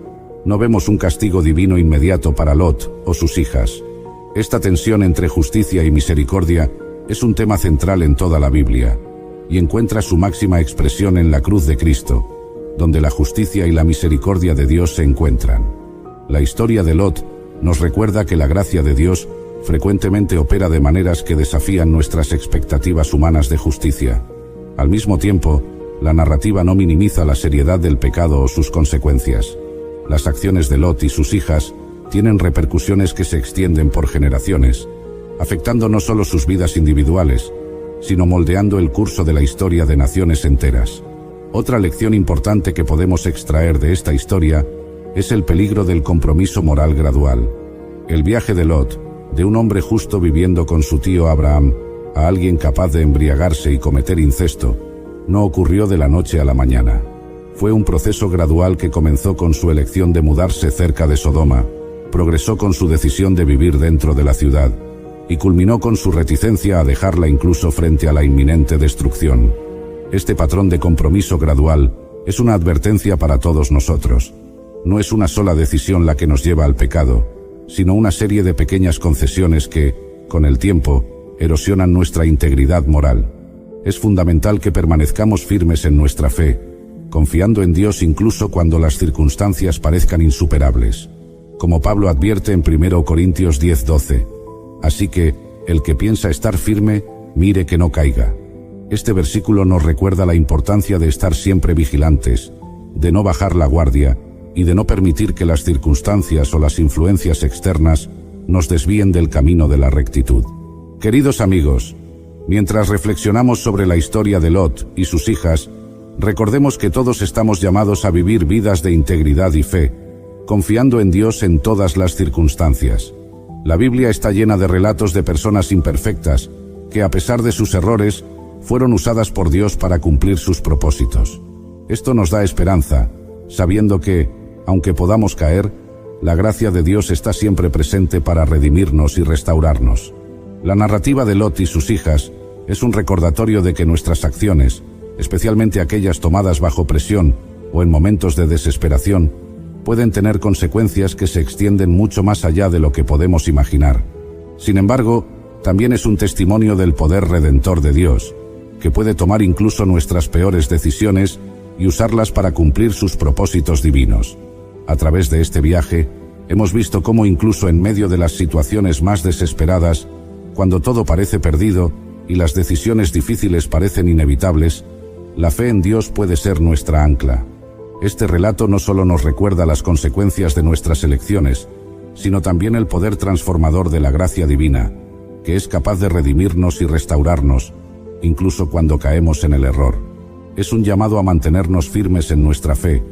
no vemos un castigo divino inmediato para Lot o sus hijas. Esta tensión entre justicia y misericordia es un tema central en toda la Biblia, y encuentra su máxima expresión en la cruz de Cristo, donde la justicia y la misericordia de Dios se encuentran. La historia de Lot nos recuerda que la gracia de Dios frecuentemente opera de maneras que desafían nuestras expectativas humanas de justicia. Al mismo tiempo, la narrativa no minimiza la seriedad del pecado o sus consecuencias. Las acciones de Lot y sus hijas tienen repercusiones que se extienden por generaciones, afectando no solo sus vidas individuales, sino moldeando el curso de la historia de naciones enteras. Otra lección importante que podemos extraer de esta historia es el peligro del compromiso moral gradual. El viaje de Lot, de un hombre justo viviendo con su tío Abraham, a alguien capaz de embriagarse y cometer incesto, no ocurrió de la noche a la mañana. Fue un proceso gradual que comenzó con su elección de mudarse cerca de Sodoma, progresó con su decisión de vivir dentro de la ciudad, y culminó con su reticencia a dejarla incluso frente a la inminente destrucción. Este patrón de compromiso gradual es una advertencia para todos nosotros. No es una sola decisión la que nos lleva al pecado, sino una serie de pequeñas concesiones que, con el tiempo, erosionan nuestra integridad moral. Es fundamental que permanezcamos firmes en nuestra fe, confiando en Dios incluso cuando las circunstancias parezcan insuperables. Como Pablo advierte en 1 Corintios 10:12. Así que, el que piensa estar firme, mire que no caiga. Este versículo nos recuerda la importancia de estar siempre vigilantes, de no bajar la guardia y de no permitir que las circunstancias o las influencias externas nos desvíen del camino de la rectitud. Queridos amigos, mientras reflexionamos sobre la historia de Lot y sus hijas, recordemos que todos estamos llamados a vivir vidas de integridad y fe, confiando en Dios en todas las circunstancias. La Biblia está llena de relatos de personas imperfectas que, a pesar de sus errores, fueron usadas por Dios para cumplir sus propósitos. Esto nos da esperanza, sabiendo que, aunque podamos caer, la gracia de Dios está siempre presente para redimirnos y restaurarnos. La narrativa de Lot y sus hijas es un recordatorio de que nuestras acciones, especialmente aquellas tomadas bajo presión o en momentos de desesperación, pueden tener consecuencias que se extienden mucho más allá de lo que podemos imaginar. Sin embargo, también es un testimonio del poder redentor de Dios, que puede tomar incluso nuestras peores decisiones y usarlas para cumplir sus propósitos divinos. A través de este viaje, hemos visto cómo incluso en medio de las situaciones más desesperadas, cuando todo parece perdido y las decisiones difíciles parecen inevitables, la fe en Dios puede ser nuestra ancla. Este relato no solo nos recuerda las consecuencias de nuestras elecciones, sino también el poder transformador de la gracia divina, que es capaz de redimirnos y restaurarnos, incluso cuando caemos en el error. Es un llamado a mantenernos firmes en nuestra fe,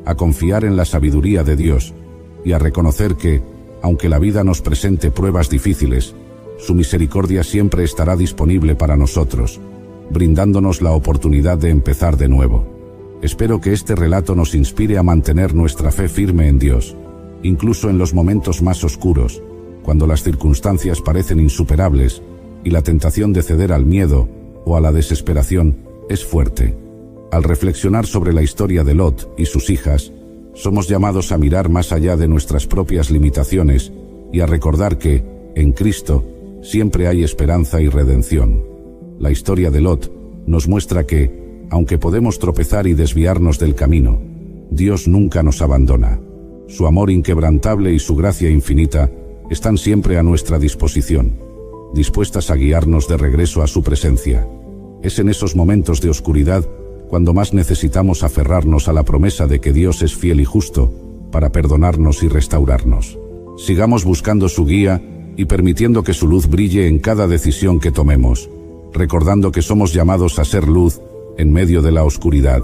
a confiar en la sabiduría de Dios y a reconocer que, aunque la vida nos presente pruebas difíciles, su misericordia siempre estará disponible para nosotros, brindándonos la oportunidad de empezar de nuevo. Espero que este relato nos inspire a mantener nuestra fe firme en Dios, incluso en los momentos más oscuros, cuando las circunstancias parecen insuperables y la tentación de ceder al miedo o a la desesperación es fuerte. Al reflexionar sobre la historia de Lot y sus hijas, somos llamados a mirar más allá de nuestras propias limitaciones y a recordar que, en Cristo, siempre hay esperanza y redención. La historia de Lot nos muestra que, aunque podemos tropezar y desviarnos del camino, Dios nunca nos abandona. Su amor inquebrantable y su gracia infinita están siempre a nuestra disposición, dispuestas a guiarnos de regreso a su presencia. Es en esos momentos de oscuridad cuando más necesitamos aferrarnos a la promesa de que Dios es fiel y justo para perdonarnos y restaurarnos. Sigamos buscando su guía y permitiendo que su luz brille en cada decisión que tomemos, recordando que somos llamados a ser luz en medio de la oscuridad.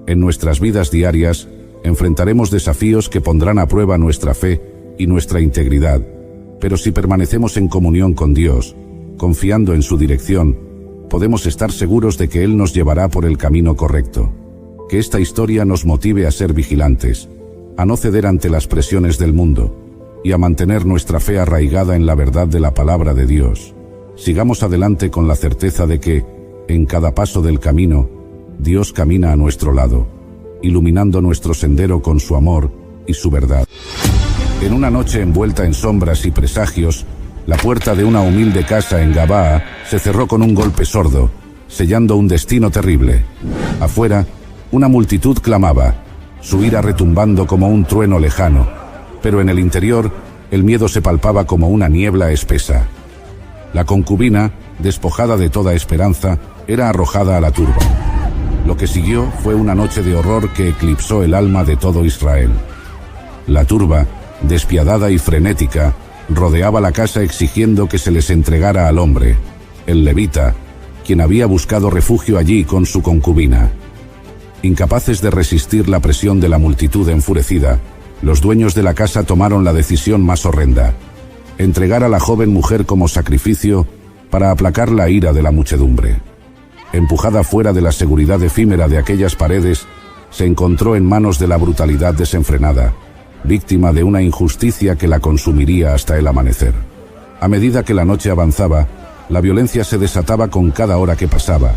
En nuestras vidas diarias, enfrentaremos desafíos que pondrán a prueba nuestra fe y nuestra integridad, pero si permanecemos en comunión con Dios, confiando en su dirección, podemos estar seguros de que Él nos llevará por el camino correcto. Que esta historia nos motive a ser vigilantes, a no ceder ante las presiones del mundo y a mantener nuestra fe arraigada en la verdad de la palabra de Dios. Sigamos adelante con la certeza de que, en cada paso del camino, Dios camina a nuestro lado, iluminando nuestro sendero con su amor y su verdad. En una noche envuelta en sombras y presagios, la puerta de una humilde casa en Gabaa se cerró con un golpe sordo, sellando un destino terrible. Afuera, una multitud clamaba, su ira retumbando como un trueno lejano, pero en el interior, el miedo se palpaba como una niebla espesa. La concubina, despojada de toda esperanza, era arrojada a la turba. Lo que siguió fue una noche de horror que eclipsó el alma de todo Israel. La turba, despiadada y frenética, rodeaba la casa exigiendo que se les entregara al hombre, el levita, quien había buscado refugio allí con su concubina. Incapaces de resistir la presión de la multitud enfurecida, los dueños de la casa tomaron la decisión más horrenda: entregar a la joven mujer como sacrificio para aplacar la ira de la muchedumbre. Empujada fuera de la seguridad efímera de aquellas paredes, se encontró en manos de la brutalidad desenfrenada, víctima de una injusticia que la consumiría hasta el amanecer. A medida que la noche avanzaba, la violencia se desataba con cada hora que pasaba,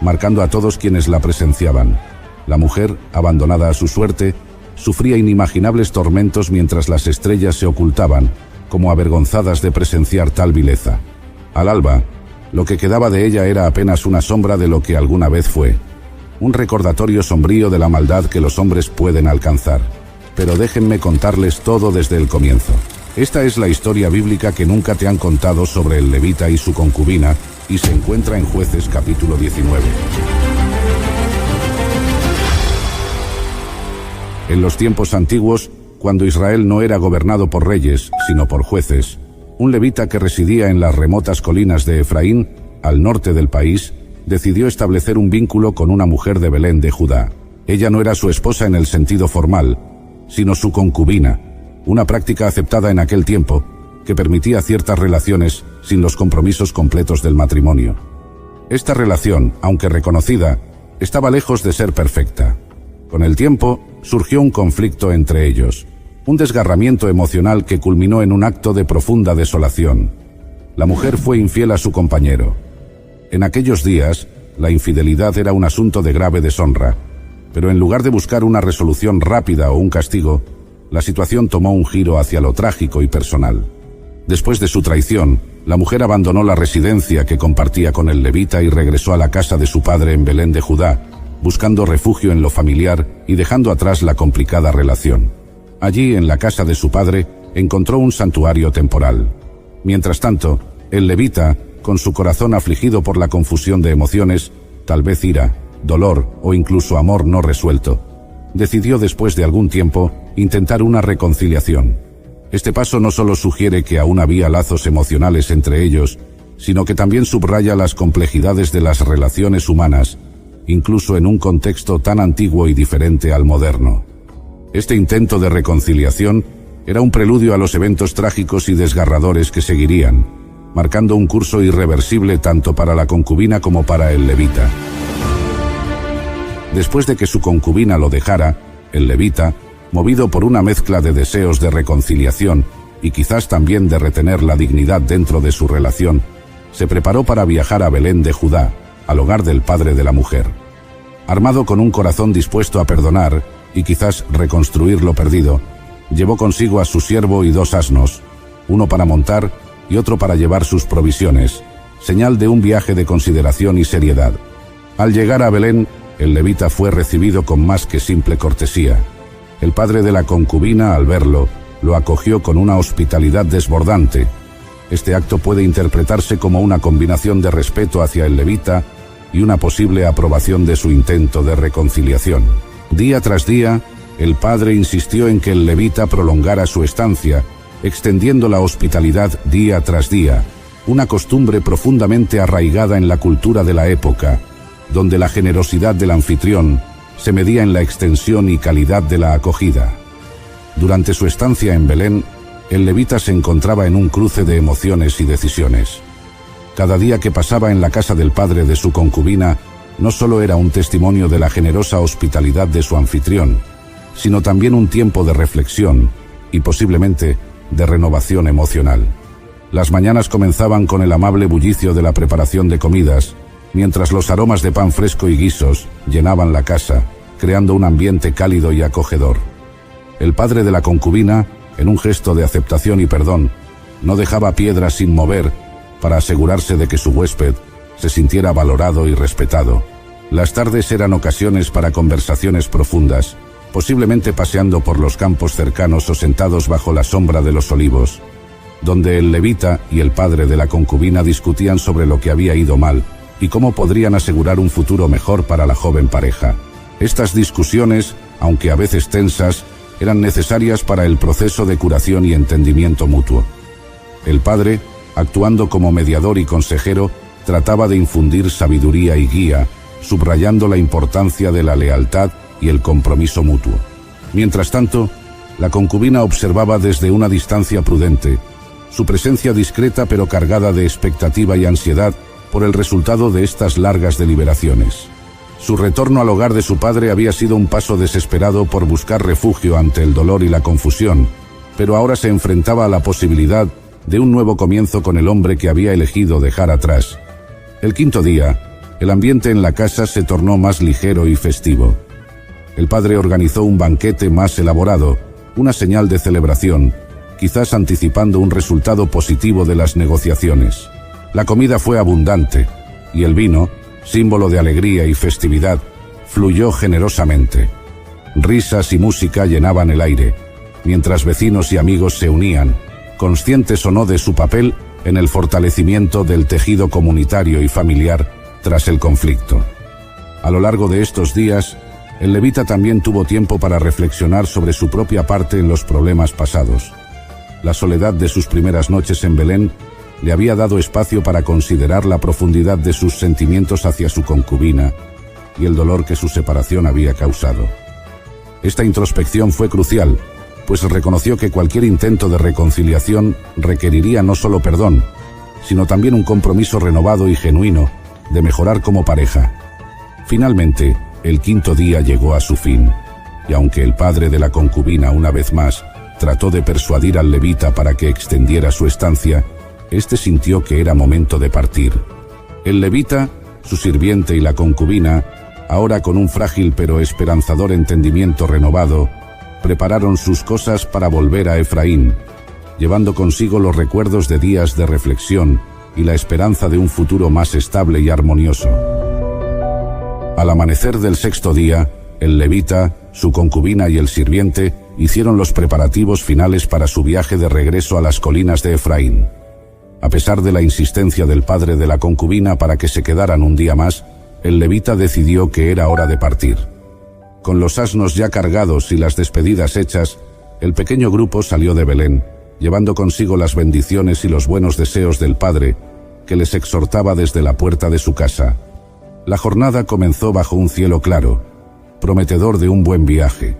marcando a todos quienes la presenciaban. La mujer, abandonada a su suerte, sufría inimaginables tormentos mientras las estrellas se ocultaban, como avergonzadas de presenciar tal vileza. Al alba, lo que quedaba de ella era apenas una sombra de lo que alguna vez fue, un recordatorio sombrío de la maldad que los hombres pueden alcanzar. Pero déjenme contarles todo desde el comienzo. Esta es la historia bíblica que nunca te han contado sobre el levita y su concubina, y se encuentra en Jueces capítulo 19. En los tiempos antiguos, cuando Israel no era gobernado por reyes, sino por jueces, un levita que residía en las remotas colinas de Efraín, al norte del país, decidió establecer un vínculo con una mujer de Belén de Judá. Ella no era su esposa en el sentido formal, sino su concubina, una práctica aceptada en aquel tiempo que permitía ciertas relaciones sin los compromisos completos del matrimonio. Esta relación, aunque reconocida, estaba lejos de ser perfecta. Con el tiempo, surgió un conflicto entre ellos, un desgarramiento emocional que culminó en un acto de profunda desolación. La mujer fue infiel a su compañero. En aquellos días, la infidelidad era un asunto de grave deshonra, pero en lugar de buscar una resolución rápida o un castigo, la situación tomó un giro hacia lo trágico y personal. Después de su traición, la mujer abandonó la residencia que compartía con el levita y regresó a la casa de su padre en Belén de Judá, buscando refugio en lo familiar y dejando atrás la complicada relación. Allí, en la casa de su padre, encontró un santuario temporal. Mientras tanto, el levita, con su corazón afligido por la confusión de emociones, tal vez ira, dolor o incluso amor no resuelto, decidió después de algún tiempo intentar una reconciliación. Este paso no solo sugiere que aún había lazos emocionales entre ellos, sino que también subraya las complejidades de las relaciones humanas, incluso en un contexto tan antiguo y diferente al moderno. Este intento de reconciliación era un preludio a los eventos trágicos y desgarradores que seguirían, marcando un curso irreversible tanto para la concubina como para el levita. Después de que su concubina lo dejara, el levita, movido por una mezcla de deseos de reconciliación y quizás también de retener la dignidad dentro de su relación, se preparó para viajar a Belén de Judá, al hogar del padre de la mujer. Armado con un corazón dispuesto a perdonar y quizás reconstruir lo perdido, llevó consigo a su siervo y 2 asnos, uno para montar y otro para llevar sus provisiones, señal de un viaje de consideración y seriedad. Al llegar a Belén, el levita fue recibido con más que simple cortesía. El padre de la concubina, al verlo, lo acogió con una hospitalidad desbordante. Este acto puede interpretarse como una combinación de respeto hacia el levita y una posible aprobación de su intento de reconciliación. Día tras día, el padre insistió en que el levita prolongara su estancia, extendiendo la hospitalidad día tras día, una costumbre profundamente arraigada en la cultura de la época, donde la generosidad del anfitrión se medía en la extensión y calidad de la acogida. Durante su estancia en Belén, el levita se encontraba en un cruce de emociones y decisiones. Cada día que pasaba en la casa del padre de su concubina no solo era un testimonio de la generosa hospitalidad de su anfitrión, sino también un tiempo de reflexión y posiblemente de renovación emocional. Las mañanas comenzaban con el amable bullicio de la preparación de comidas, mientras los aromas de pan fresco y guisos llenaban la casa, creando un ambiente cálido y acogedor. El padre de la concubina, en un gesto de aceptación y perdón, no dejaba piedra sin mover para asegurarse de que su huésped se sintiera valorado y respetado. Las tardes eran ocasiones para conversaciones profundas, posiblemente paseando por los campos cercanos o sentados bajo la sombra de los olivos, donde el levita y el padre de la concubina discutían sobre lo que había ido mal y cómo podrían asegurar un futuro mejor para la joven pareja. Estas discusiones, aunque a veces tensas, eran necesarias para el proceso de curación y entendimiento mutuo. El padre, actuando como mediador y consejero, trataba de infundir sabiduría y guía, subrayando la importancia de la lealtad y el compromiso mutuo. Mientras tanto, la concubina observaba desde una distancia prudente, su presencia discreta pero cargada de expectativa y ansiedad por el resultado de estas largas deliberaciones. Su retorno al hogar de su padre había sido un paso desesperado por buscar refugio ante el dolor y la confusión, pero ahora se enfrentaba a la posibilidad de un nuevo comienzo con el hombre que había elegido dejar atrás. El quinto día, el ambiente en la casa se tornó más ligero y festivo. El padre organizó un banquete más elaborado, una señal de celebración, quizás anticipando un resultado positivo de las negociaciones. La comida fue abundante, y el vino, símbolo de alegría y festividad, fluyó generosamente. Risas y música llenaban el aire, mientras vecinos y amigos se unían, conscientes o no de su papel en el fortalecimiento del tejido comunitario y familiar tras el conflicto. A lo largo de estos días, el levita también tuvo tiempo para reflexionar sobre su propia parte en los problemas pasados. La soledad de sus primeras noches en Belén le había dado espacio para considerar la profundidad de sus sentimientos hacia su concubina y el dolor que su separación había causado. Esta introspección fue crucial, pues reconoció que cualquier intento de reconciliación requeriría no solo perdón, sino también un compromiso renovado y genuino de mejorar como pareja. Finalmente, el quinto día llegó a su fin, y aunque el padre de la concubina una vez más trató de persuadir al levita para que extendiera su estancia, este sintió que era momento de partir. El levita, su sirviente y la concubina, ahora con un frágil pero esperanzador entendimiento renovado, prepararon sus cosas para volver a Efraín, llevando consigo los recuerdos de días de reflexión y la esperanza de un futuro más estable y armonioso. Al amanecer del sexto día, el levita, su concubina y el sirviente hicieron los preparativos finales para su viaje de regreso a las colinas de Efraín. A pesar de la insistencia del padre de la concubina para que se quedaran un día más, el levita decidió que era hora de partir. Con los asnos ya cargados y las despedidas hechas, el pequeño grupo salió de Belén, llevando consigo las bendiciones y los buenos deseos del padre, que les exhortaba desde la puerta de su casa. La jornada comenzó bajo un cielo claro, prometedor de un buen viaje.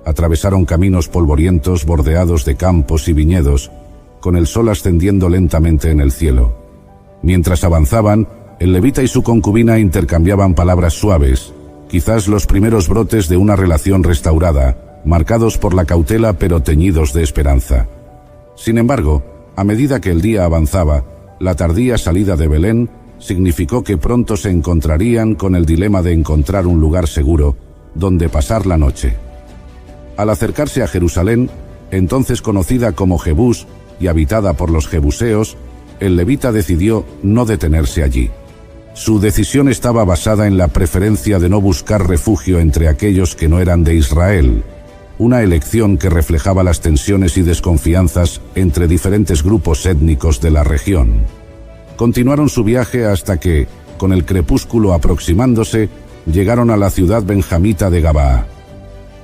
Atravesaron caminos polvorientos bordeados de campos y viñedos, con el sol ascendiendo lentamente en el cielo. Mientras avanzaban, el levita y su concubina intercambiaban palabras suaves, quizás los primeros brotes de una relación restaurada, marcados por la cautela pero teñidos de esperanza. Sin embargo, a medida que el día avanzaba, la tardía salida de Belén significó que pronto se encontrarían con el dilema de encontrar un lugar seguro donde pasar la noche. Al acercarse a Jerusalén, entonces conocida como Jebús y habitada por los jebuseos, el levita decidió no detenerse allí. Su decisión estaba basada en la preferencia de no buscar refugio entre aquellos que no eran de Israel, una elección que reflejaba las tensiones y desconfianzas entre diferentes grupos étnicos de la región. Continuaron su viaje hasta que, con el crepúsculo aproximándose, llegaron a la ciudad benjamita de Gabaa.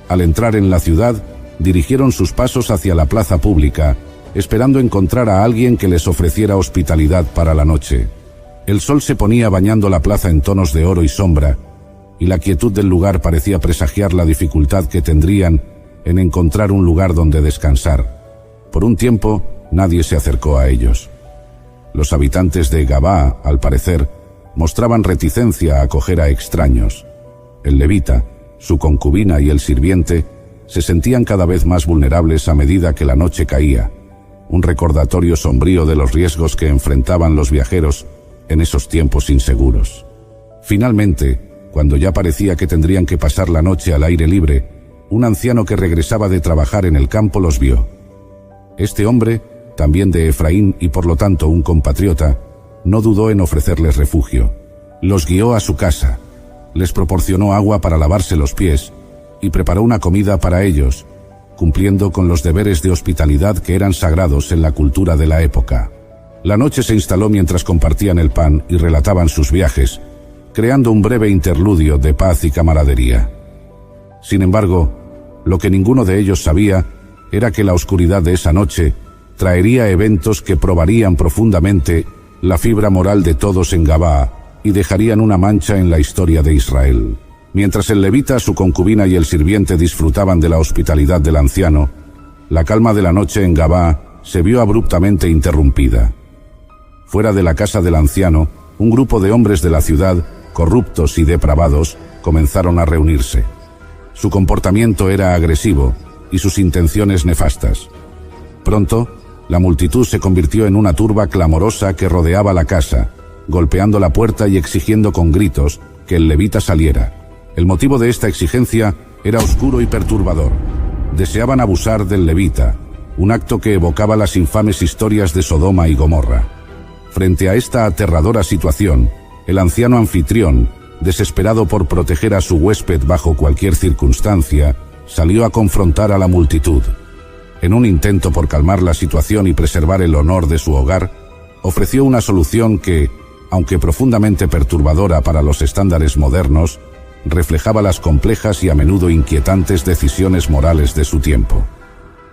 Al entrar en la ciudad, dirigieron sus pasos hacia la plaza pública, esperando encontrar a alguien que les ofreciera hospitalidad para la noche. El sol se ponía bañando la plaza en tonos de oro y sombra, y la quietud del lugar parecía presagiar la dificultad que tendrían en encontrar un lugar donde descansar. Por un tiempo, nadie se acercó a ellos. Los habitantes de Gabaa, al parecer, mostraban reticencia a acoger a extraños. El levita, su concubina y el sirviente se sentían cada vez más vulnerables a medida que la noche caía, un recordatorio sombrío de los riesgos que enfrentaban los viajeros en esos tiempos inseguros. Finalmente, cuando ya parecía que tendrían que pasar la noche al aire libre, un anciano que regresaba de trabajar en el campo los vio. Este hombre, también de Efraín y por lo tanto un compatriota, no dudó en ofrecerles refugio. Los guió a su casa, les proporcionó agua para lavarse los pies y preparó una comida para ellos, cumpliendo con los deberes de hospitalidad que eran sagrados en la cultura de la época. La noche se instaló mientras compartían el pan y relataban sus viajes, creando un breve interludio de paz y camaradería. Sin embargo, lo que ninguno de ellos sabía era que la oscuridad de esa noche traería eventos que probarían profundamente la fibra moral de todos en Gabaa y dejarían una mancha en la historia de Israel. Mientras el levita, su concubina y el sirviente disfrutaban de la hospitalidad del anciano, la calma de la noche en Gabaa se vio abruptamente interrumpida. Fuera de la casa del anciano, un grupo de hombres de la ciudad, corruptos y depravados, comenzaron a reunirse. Su comportamiento era agresivo y sus intenciones nefastas. Pronto, la multitud se convirtió en una turba clamorosa que rodeaba la casa, golpeando la puerta y exigiendo con gritos que el levita saliera. El motivo de esta exigencia era oscuro y perturbador. Deseaban abusar del levita, un acto que evocaba las infames historias de Sodoma y Gomorra. Frente a esta aterradora situación, el anciano anfitrión, desesperado por proteger a su huésped bajo cualquier circunstancia, salió a confrontar a la multitud. En un intento por calmar la situación y preservar el honor de su hogar, ofreció una solución que, aunque profundamente perturbadora para los estándares modernos, reflejaba las complejas y a menudo inquietantes decisiones morales de su tiempo.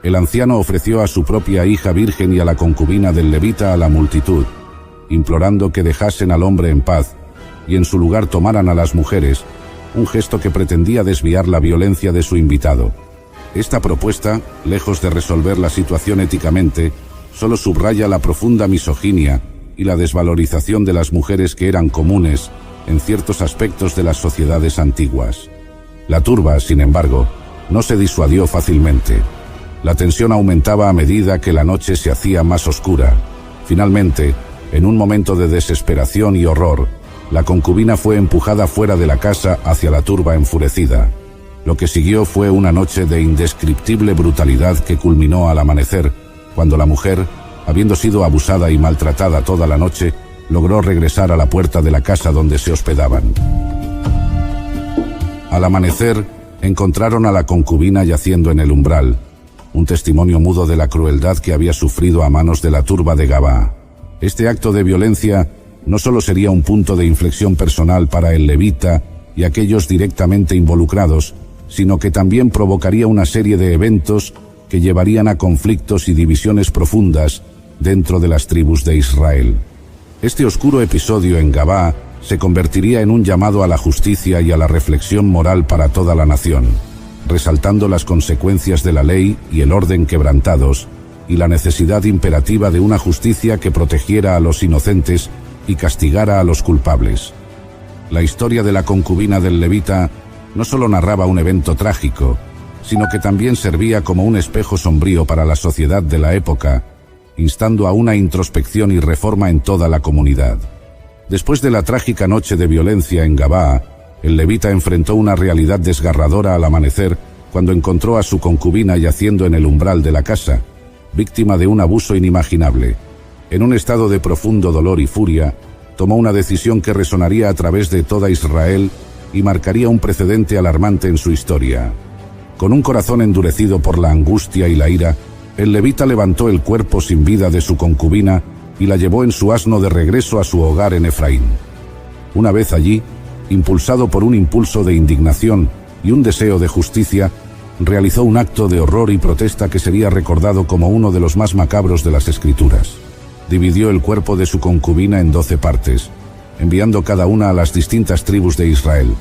El anciano ofreció a su propia hija virgen y a la concubina del levita a la multitud, implorando que dejasen al hombre en paz y en su lugar tomaran a las mujeres, un gesto que pretendía desviar la violencia de su invitado. Esta propuesta, lejos de resolver la situación éticamente, solo subraya la profunda misoginia y la desvalorización de las mujeres que eran comunes en ciertos aspectos de las sociedades antiguas. La turba, sin embargo, no se disuadió fácilmente. La tensión aumentaba a medida que la noche se hacía más oscura. Finalmente, en un momento de desesperación y horror, la concubina fue empujada fuera de la casa hacia la turba enfurecida. Lo que siguió fue una noche de indescriptible brutalidad que culminó al amanecer, cuando la mujer, habiendo sido abusada y maltratada toda la noche, logró regresar a la puerta de la casa donde se hospedaban. Al amanecer, encontraron a la concubina yaciendo en el umbral, un testimonio mudo de la crueldad que había sufrido a manos de la turba de Gabaa. Este acto de violencia no solo sería un punto de inflexión personal para el levita y aquellos directamente involucrados, sino que también provocaría una serie de eventos que llevarían a conflictos y divisiones profundas dentro de las tribus de Israel. Este oscuro episodio en Gabaa se convertiría en un llamado a la justicia y a la reflexión moral para toda la nación, resaltando las consecuencias de la ley y el orden quebrantados, y la necesidad imperativa de una justicia que protegiera a los inocentes y castigara a los culpables. La historia de la concubina del levita no solo narraba un evento trágico, sino que también servía como un espejo sombrío para la sociedad de la época, instando a una introspección y reforma en toda la comunidad. Después de la trágica noche de violencia en Gabaa, el levita enfrentó una realidad desgarradora al amanecer cuando encontró a su concubina yaciendo en el umbral de la casa, víctima de un abuso inimaginable. En un estado de profundo dolor y furia, tomó una decisión que resonaría a través de toda Israel y marcaría un precedente alarmante en su historia. Con un corazón endurecido por la angustia y la ira, el levita levantó el cuerpo sin vida de su concubina y la llevó en su asno de regreso a su hogar en Efraín. Una vez allí, impulsado por un impulso de indignación y un deseo de justicia, realizó un acto de horror y protesta que sería recordado como uno de los más macabros de las Escrituras. Dividió el cuerpo de su concubina en 12 partes, enviando cada una a las distintas tribus de Israel.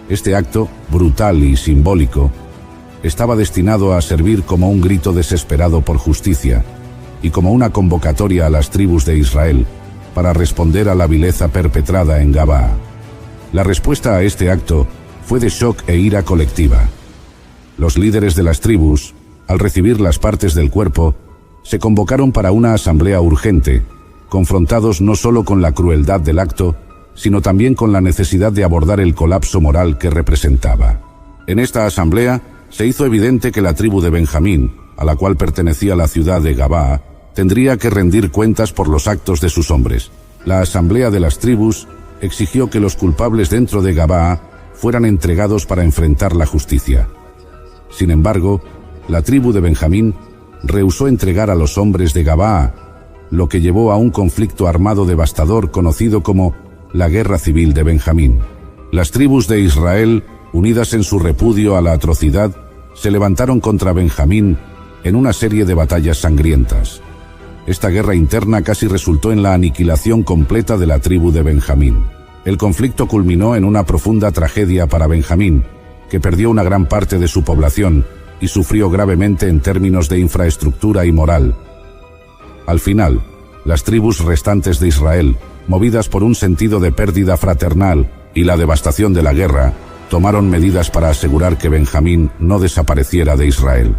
Este acto, brutal y simbólico, estaba destinado a servir como un grito desesperado por justicia y como una convocatoria a las tribus de Israel para responder a la vileza perpetrada en Gabaa. La respuesta a este acto fue de shock e ira colectiva. Los líderes de las tribus, al recibir las partes del cuerpo, se convocaron para una asamblea urgente, confrontados no solo con la crueldad del acto, sino también con la necesidad de abordar el colapso moral que representaba. En esta asamblea se hizo evidente que la tribu de Benjamín, a la cual pertenecía la ciudad de Gabaa, tendría que rendir cuentas por los actos de sus hombres. La asamblea de las tribus exigió que los culpables dentro de Gabaa fueran entregados para enfrentar la justicia. Sin embargo, la tribu de Benjamín rehusó entregar a los hombres de Gabaa, lo que llevó a un conflicto armado devastador conocido como la Guerra Civil de Benjamín. Las tribus de Israel, unidas en su repudio a la atrocidad, se levantaron contra Benjamín en una serie de batallas sangrientas. Esta guerra interna casi resultó en la aniquilación completa de la tribu de Benjamín. El conflicto culminó en una profunda tragedia para Benjamín, que perdió una gran parte de su población y sufrió gravemente en términos de infraestructura y moral. Al final, las tribus restantes de Israel, movidas por un sentido de pérdida fraternal y la devastación de la guerra, tomaron medidas para asegurar que Benjamín no desapareciera de Israel.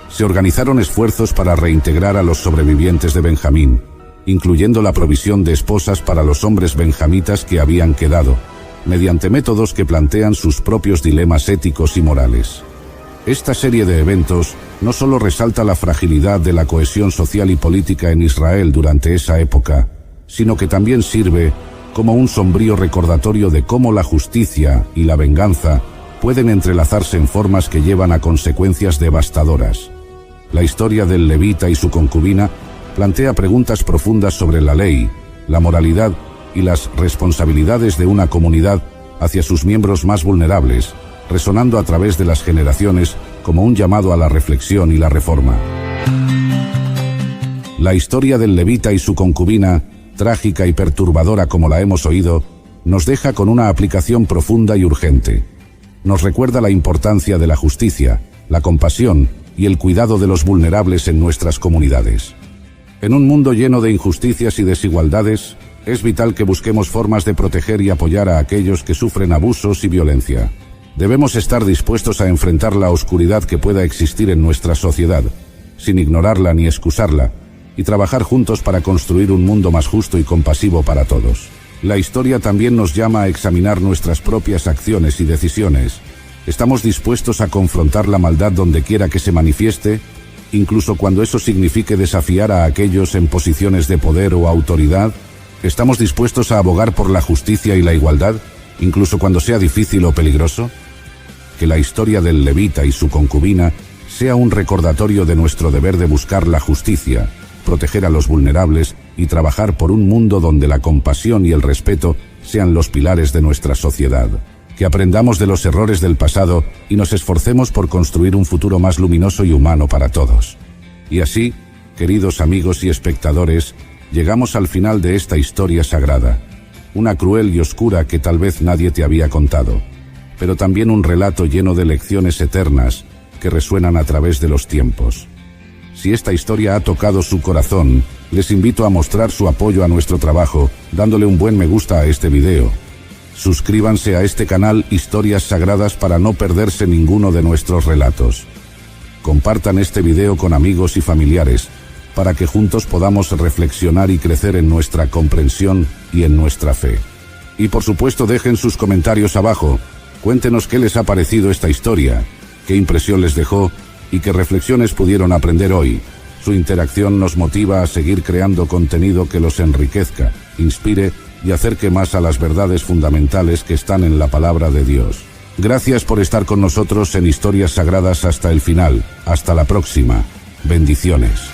Se organizaron esfuerzos para reintegrar a los sobrevivientes de Benjamín, incluyendo la provisión de esposas para los hombres benjamitas que habían quedado, mediante métodos que plantean sus propios dilemas éticos y morales. Esta serie de eventos no solo resalta la fragilidad de la cohesión social y política en Israel durante esa época, sino que también sirve como un sombrío recordatorio de cómo la justicia y la venganza pueden entrelazarse en formas que llevan a consecuencias devastadoras. La historia del levita y su concubina plantea preguntas profundas sobre la ley, la moralidad y las responsabilidades de una comunidad hacia sus miembros más vulnerables, resonando a través de las generaciones como un llamado a la reflexión y la reforma. La historia del levita y su concubina, trágica y perturbadora como la hemos oído, nos deja con una aplicación profunda y urgente. Nos recuerda la importancia de la justicia, la compasión y el cuidado de los vulnerables en nuestras comunidades. En un mundo lleno de injusticias y desigualdades, es vital que busquemos formas de proteger y apoyar a aquellos que sufren abusos y violencia. Debemos estar dispuestos a enfrentar la oscuridad que pueda existir en nuestra sociedad, sin ignorarla ni excusarla, y trabajar juntos para construir un mundo más justo y compasivo para todos. La historia también nos llama a examinar nuestras propias acciones y decisiones. ¿Estamos dispuestos a confrontar la maldad donde quiera que se manifieste, incluso cuando eso signifique desafiar a aquellos en posiciones de poder o autoridad? ¿Estamos dispuestos a abogar por la justicia y la igualdad, incluso cuando sea difícil o peligroso? Que la historia del levita y su concubina sea un recordatorio de nuestro deber de buscar la justicia, proteger a los vulnerables y trabajar por un mundo donde la compasión y el respeto sean los pilares de nuestra sociedad. Que aprendamos de los errores del pasado y nos esforcemos por construir un futuro más luminoso y humano para todos. Y así, queridos amigos y espectadores, llegamos al final de esta historia sagrada, una cruel y oscura que tal vez nadie te había contado, pero también un relato lleno de lecciones eternas que resuenan a través de los tiempos. Si esta historia ha tocado su corazón, les invito a mostrar su apoyo a nuestro trabajo, dándole un buen me gusta a este video. Suscríbanse a este canal Historias Sagradas para no perderse ninguno de nuestros relatos. Compartan este video con amigos y familiares, para que juntos podamos reflexionar y crecer en nuestra comprensión y en nuestra fe. Y por supuesto dejen sus comentarios abajo, cuéntenos qué les ha parecido esta historia, qué impresión les dejó y qué reflexiones pudieron aprender hoy. Su interacción nos motiva a seguir creando contenido que los enriquezca, inspire y acerque más a las verdades fundamentales que están en la palabra de Dios. Gracias por estar con nosotros en Historias Sagradas hasta el final. Hasta la próxima. Bendiciones.